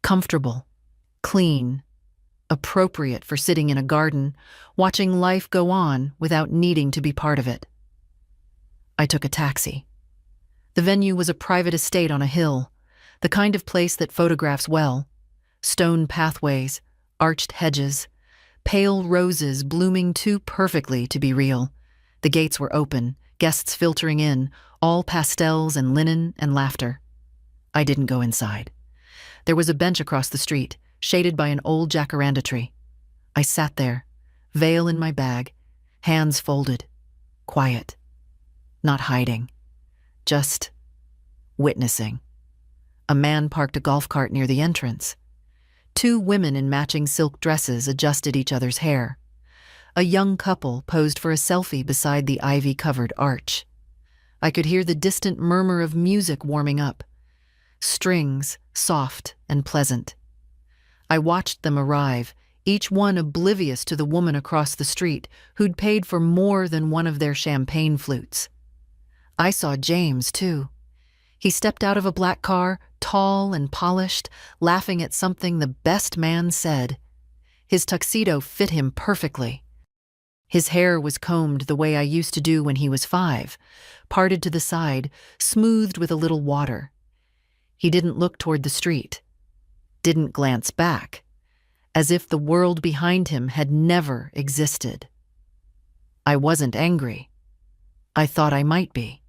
Comfortable, clean, appropriate for sitting in a garden, watching life go on without needing to be part of it. I took a taxi. The venue was a private estate on a hill, the kind of place that photographs well. Stone pathways, arched hedges, pale roses blooming too perfectly to be real. The gates were open, guests filtering in, all pastels and linen and laughter. I didn't go inside. There was a bench across the street, shaded by an old jacaranda tree. I sat there, veil in my bag, hands folded, quiet, not hiding, just witnessing. A man parked a golf cart near the entrance. Two women in matching silk dresses adjusted each other's hair. A young couple posed for a selfie beside the ivy-covered arch. I could hear the distant murmur of music warming up. Strings, soft and pleasant. I watched them arrive, each one oblivious to the woman across the street who'd paid for more than one of their champagne flutes. I saw James, too. He stepped out of a black car, tall and polished, laughing at something the best man said. His tuxedo fit him perfectly. His hair was combed the way I used to do when he was 5, parted to the side, smoothed with a little water. He didn't look toward the street, didn't glance back, as if the world behind him had never existed. I wasn't angry. I thought I might be.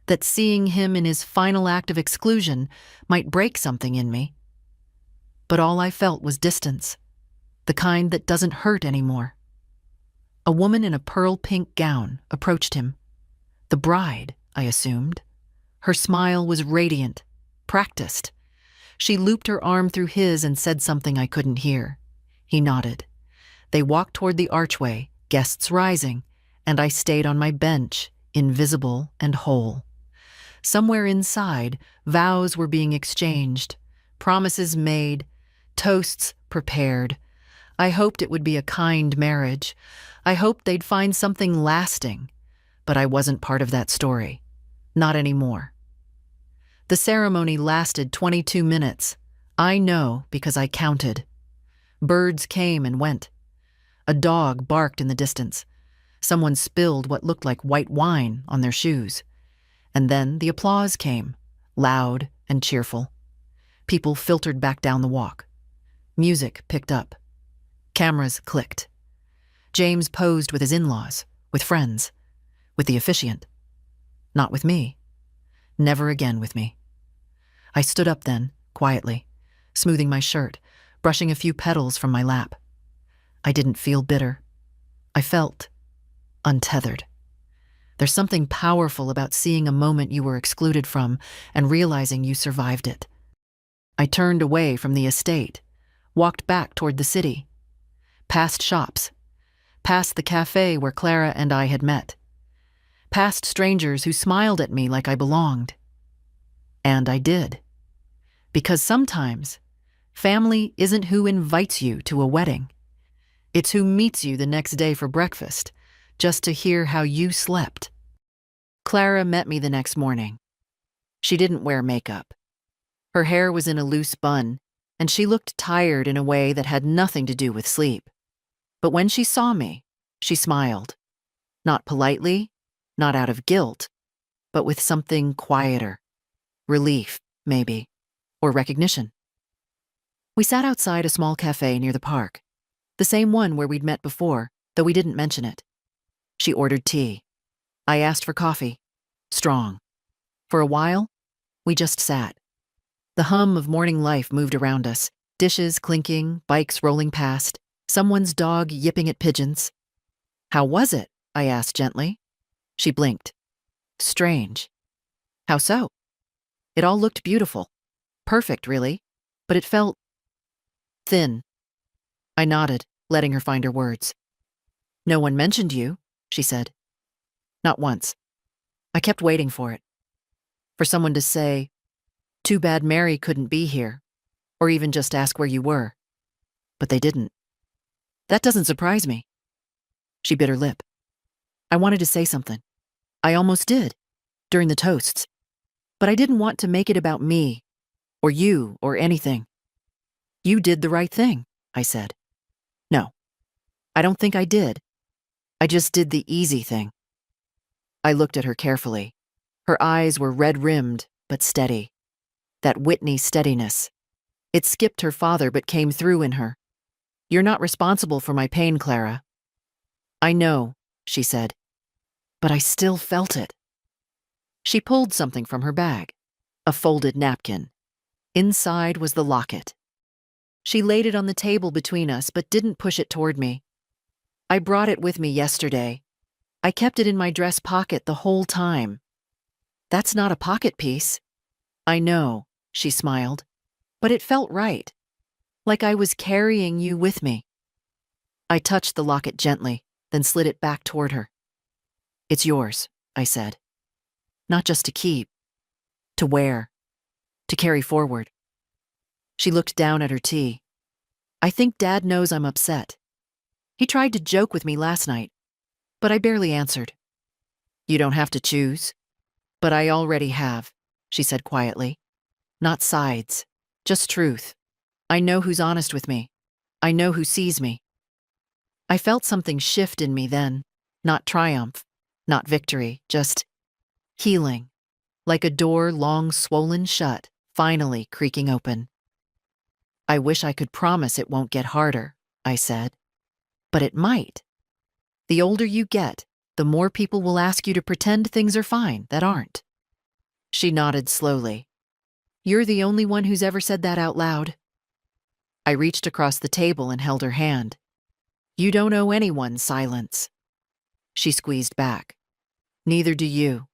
That seeing him in his final act of exclusion might break something in me. But all I felt was distance, the kind that doesn't hurt anymore. A woman in a pearl-pink gown approached him. The bride, I assumed. Her smile was radiant, practiced. She looped her arm through his and said something I couldn't hear. He nodded. They walked toward the archway, guests rising, and I stayed on my bench, invisible and whole. Somewhere inside, vows were being exchanged, promises made, toasts prepared. I hoped it would be a kind marriage. I hoped they'd find something lasting. But I wasn't part of that story. Not anymore. The ceremony lasted 22 minutes. I know because I counted. Birds came and went. A dog barked in the distance. Someone spilled what looked like white wine on their shoes. And then the applause came, loud and cheerful. People filtered back down the walk. Music picked up. Cameras clicked. James posed with his in-laws, with friends, with the officiant. Not with me. Never again with me. I stood up then, quietly, smoothing my shirt, brushing a few petals from my lap. I didn't feel bitter. I felt untethered. There's something powerful about seeing a moment you were excluded from and realizing you survived it. I turned away from the estate, walked back toward the city, past shops, past the cafe where Clara and I had met, past strangers who smiled at me like I belonged. And I did. Because sometimes, family isn't who invites you to a wedding. It's who meets you the next day for breakfast, just to hear how you slept. Clara met me the next morning. She didn't wear makeup. Her hair was in a loose bun, and she looked tired in a way that had nothing to do with sleep. But when she saw me, she smiled. Not politely, not out of guilt, but with something quieter. Relief, maybe, or recognition. We sat outside a small cafe near the park, the same one where we'd met before, though we didn't mention it. She ordered tea. I asked for coffee. Strong. For a while, we just sat. The hum of morning life moved around us, dishes clinking, bikes rolling past, someone's dog yipping at pigeons. How was it? I asked gently. She blinked. Strange. How so? It all looked beautiful. Perfect, really. But it felt thin. I nodded, letting her find her words. No one mentioned you, she said. Not once. I kept waiting for it. For someone to say, too bad Mary couldn't be here, or even just ask where you were. But they didn't. That doesn't surprise me. She bit her lip. I wanted to say something. I almost did, during the toasts. But I didn't want to make it about me, or you, or anything. You did the right thing, I said. No, I don't think I did. I just did the easy thing. I looked at her carefully. Her eyes were red-rimmed, but steady. That Whitney steadiness. It skipped her father but came through in her. You're not responsible for my pain, Clara. I know, she said. But I still felt it. She pulled something from her bag. A folded napkin. Inside was the locket. She laid it on the table between us but didn't push it toward me. I brought it with me yesterday. I kept it in my dress pocket the whole time. That's not a pocket piece. I know, she smiled, but it felt right, like I was carrying you with me. I touched the locket gently, then slid it back toward her. It's yours, I said. Not just to keep, to wear, to carry forward. She looked down at her tea. I think Dad knows I'm upset. He tried to joke with me last night, but I barely answered. You don't have to choose. But I already have, she said quietly. Not sides, just truth. I know who's honest with me. I know who sees me. I felt something shift in me then, not triumph, not victory, just healing, like a door long swollen shut, finally creaking open. I wish I could promise it won't get harder, I said. But it might. The older you get, the more people will ask you to pretend things are fine that aren't. She nodded slowly. You're the only one who's ever said that out loud. I reached across the table and held her hand. You don't owe anyone silence. She squeezed back. Neither do you.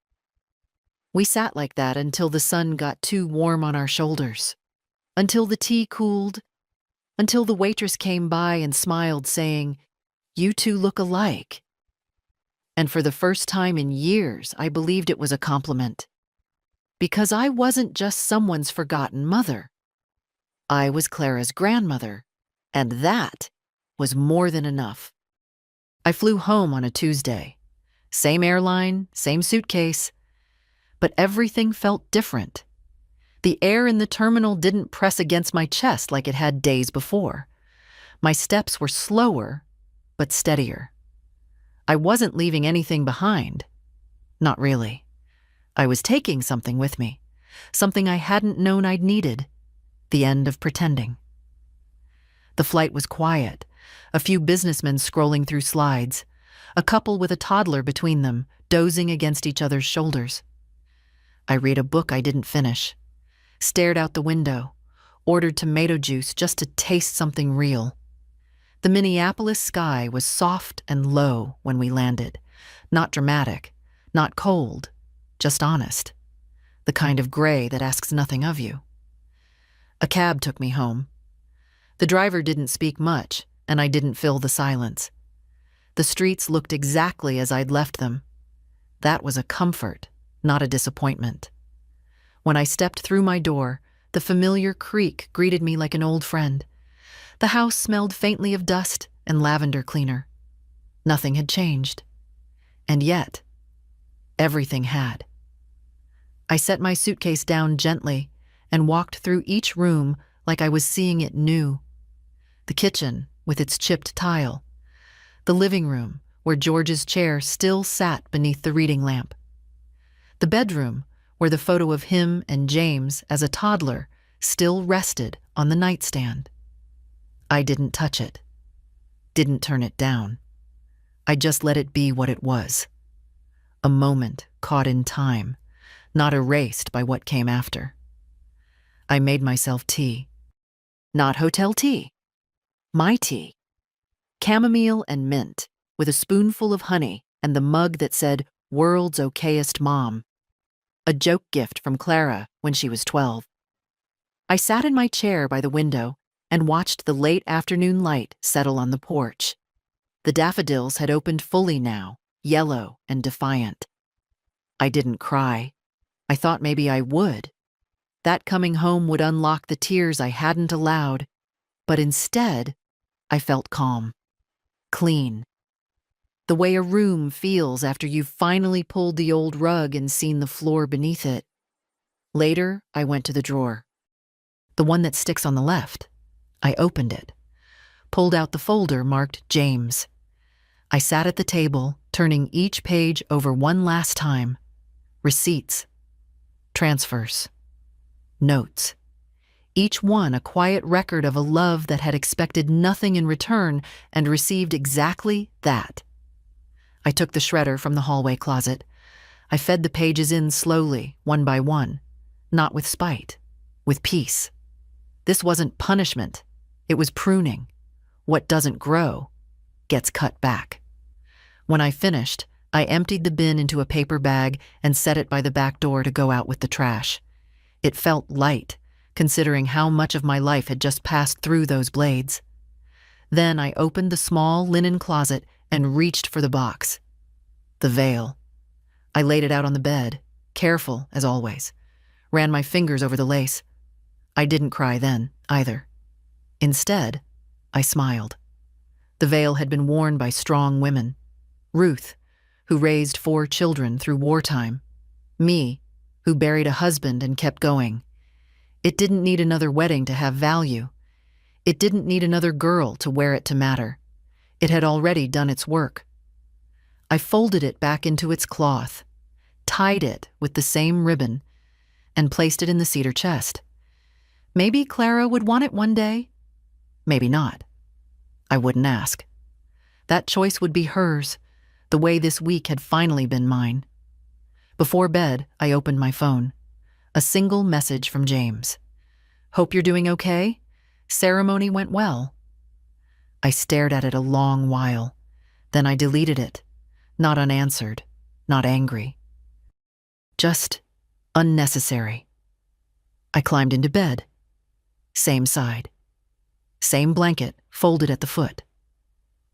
We sat like that until the sun got too warm on our shoulders, until the tea cooled, until the waitress came by and smiled, saying, You two look alike. And for the first time in years, I believed it was a compliment. because I wasn't just someone's forgotten mother. I was Clara's grandmother, and that was more than enough. I flew home on a Tuesday. Same airline, same suitcase, but everything felt different. The air in the terminal didn't press against my chest like it had days before. My steps were slower, but steadier. I wasn't leaving anything behind. Not really. I was taking something with me, something I hadn't known I'd needed. The end of pretending. The flight was quiet, a few businessmen scrolling through slides, a couple with a toddler between them, dozing against each other's shoulders. I read a book I didn't finish, stared out the window, ordered tomato juice just to taste something real. The Minneapolis sky was soft and low when we landed, not dramatic, not cold, just honest, the kind of gray that asks nothing of you. A cab took me home. The driver didn't speak much, and I didn't fill the silence. The streets looked exactly as I'd left them. That was a comfort, not a disappointment. When I stepped through my door, the familiar creak greeted me like an old friend. The house smelled faintly of dust and lavender cleaner. Nothing had changed. And yet, everything had. I set my suitcase down gently and walked through each room like I was seeing it new. The kitchen, with its chipped tile. The living room, where George's chair still sat beneath the reading lamp. The bedroom, where the photo of him and James as a toddler still rested on the nightstand. I didn't touch it. Didn't turn it down. I just let it be what it was. A moment caught in time, not erased by what came after. I made myself tea. Not hotel tea. My tea. Chamomile and mint, with a spoonful of honey and the mug that said, "World's Okayest Mom." A joke gift from Clara when she was 12. I sat in my chair by the window and watched the late afternoon light settle on the porch. The daffodils had opened fully now, yellow and defiant. I didn't cry. I thought maybe I would. That coming home would unlock the tears I hadn't allowed, but instead, I felt calm. Clean. The way a room feels after you've finally pulled the old rug and seen the floor beneath it. Later, I went to the drawer. The one that sticks on the left. I opened it, pulled out the folder marked James. I sat at the table, turning each page over one last time. Receipts. Transfers. Notes. Each one a quiet record of a love that had expected nothing in return and received exactly that. I took the shredder from the hallway closet. I fed the pages in slowly, one by one, not with spite, with peace. This wasn't punishment. It was pruning. What doesn't grow gets cut back. When I finished, I emptied the bin into a paper bag and set it by the back door to go out with the trash. It felt light, considering how much of my life had just passed through those blades. Then I opened the small linen closet and reached for the box. The veil. I laid it out on the bed, careful as always. Ran my fingers over the lace. I didn't cry then, either. Instead, I smiled. The veil had been worn by strong women. Ruth, who raised 4 children through wartime. Me, who buried a husband and kept going. It didn't need another wedding to have value. It didn't need another girl to wear it to matter. It had already done its work. I folded it back into its cloth, tied it with the same ribbon, and placed it in the cedar chest. Maybe Clara would want it one day. Maybe not. I wouldn't ask. That choice would be hers, the way this week had finally been mine. Before bed, I opened my phone. A single message from James. "Hope you're doing okay? Ceremony went well." I stared at it a long while. Then I deleted it. Not unanswered, not angry. Just unnecessary. I climbed into bed. Same side. Same blanket folded at the foot.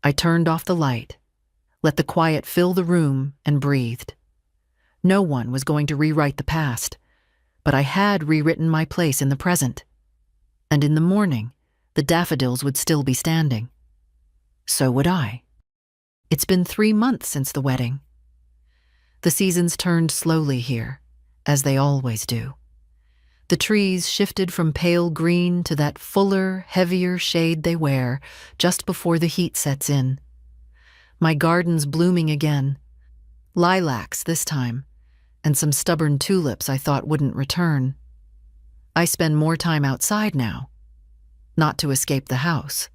I turned off the light, let the quiet fill the room, and breathed. No one was going to rewrite the past. But I had rewritten my place in the present. And in the morning, the daffodils would still be standing. So would I. It's been 3 months since the wedding. The seasons turned slowly here, as they always do. The trees shifted from pale green to that fuller, heavier shade they wear just before the heat sets in. My garden's blooming again. Lilacs this time, and some stubborn tulips I thought wouldn't return. I spend more time outside now, not to escape the house,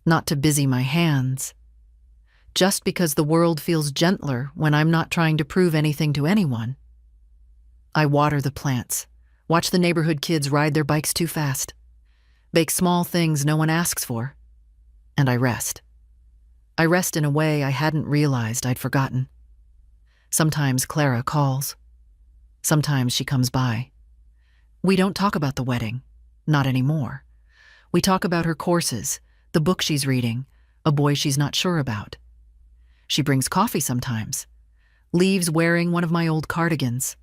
not to busy my hands, just because the world feels gentler when I'm not trying to prove anything to anyone. I water the plants, watch the neighborhood kids ride their bikes too fast, bake small things no one asks for, and I rest. I rest in a way I hadn't realized I'd forgotten. Sometimes Clara calls. Sometimes she comes by. We don't talk about the wedding, not anymore. We talk about her courses, the book she's reading, a boy she's not sure about. She brings coffee sometimes, leaves wearing one of my old cardigans.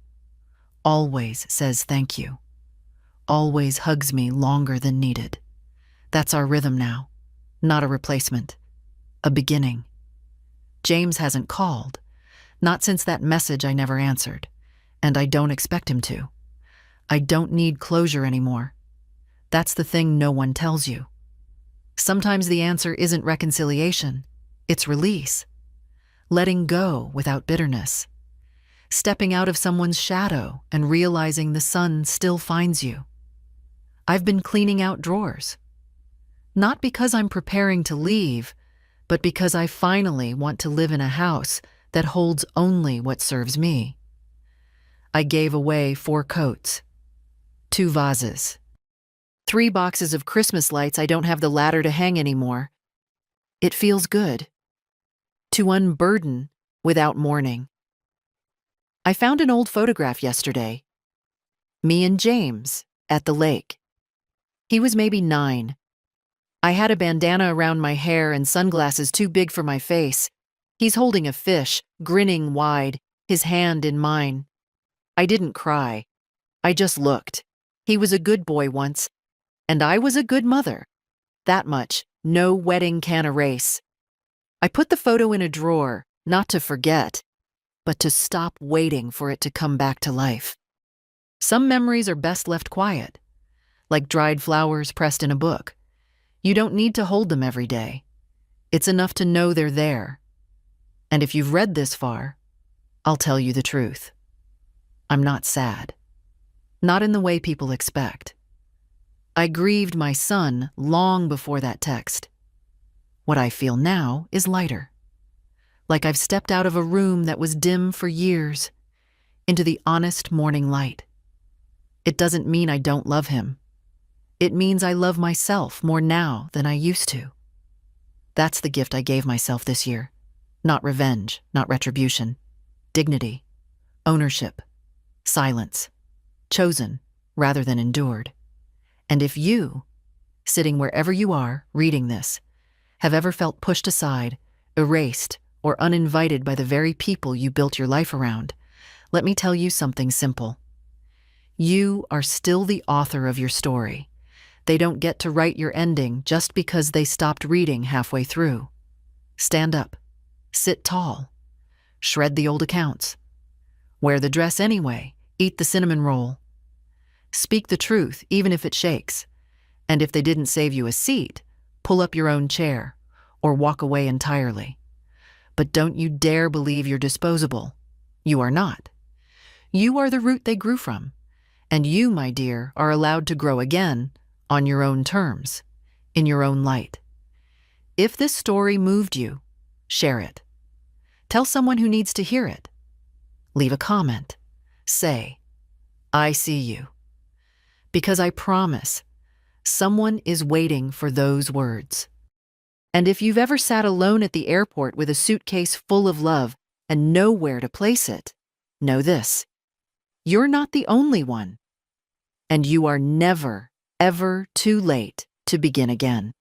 Always says thank you. Always hugs me longer than needed. That's our rhythm now, not a replacement, a beginning. James hasn't called, not since that message I never answered, and I don't expect him to. I don't need closure anymore. That's the thing no one tells you. Sometimes the answer isn't reconciliation, it's release. Letting go without bitterness. Stepping out of someone's shadow and realizing the sun still finds you. I've been cleaning out drawers. Not because I'm preparing to leave, but because I finally want to live in a house that holds only what serves me. I gave away 4 coats, 2 vases, 3 boxes of Christmas lights I don't have the ladder to hang anymore. It feels good to unburden without mourning. I found an old photograph yesterday. Me and James at the lake. He was maybe 9. I had a bandana around my hair and sunglasses too big for my face. He's holding a fish, grinning wide, his hand in mine. I didn't cry. I just looked. He was a good boy once, and I was a good mother. That much, no wedding can erase. I put the photo in a drawer, not to forget, but to stop waiting for it to come back to life. Some memories are best left quiet, like dried flowers pressed in a book. You don't need to hold them every day. It's enough to know they're there. And if you've read this far, I'll tell you the truth. I'm not sad. Not in the way people expect. I grieved my son long before that text. What I feel now is lighter. Like I've stepped out of a room that was dim for years into the honest morning light. It doesn't mean I don't love him. It means I love myself more now than I used to. That's the gift I gave myself this year. Not revenge, not retribution. Dignity, ownership, silence. Chosen rather than endured. And if you, sitting wherever you are, reading this, have ever felt pushed aside, erased, or uninvited by the very people you built your life around, let me tell you something simple. You are still the author of your story. They don't get to write your ending just because they stopped reading halfway through. Stand up. Sit tall. Shred the old accounts. Wear the dress anyway. Eat the cinnamon roll. Speak the truth, even if it shakes. And if they didn't save you a seat, pull up your own chair or walk away entirely. But don't you dare believe you're disposable. You are not. You are the root they grew from. And you, my dear, are allowed to grow again on your own terms, in your own light. If this story moved you, share it. Tell someone who needs to hear it. Leave a comment. Say, I see you. Because I promise, someone is waiting for those words. And if you've ever sat alone at the airport with a suitcase full of love and nowhere to place it, know this. You're not the only one. And you are never, ever too late to begin again.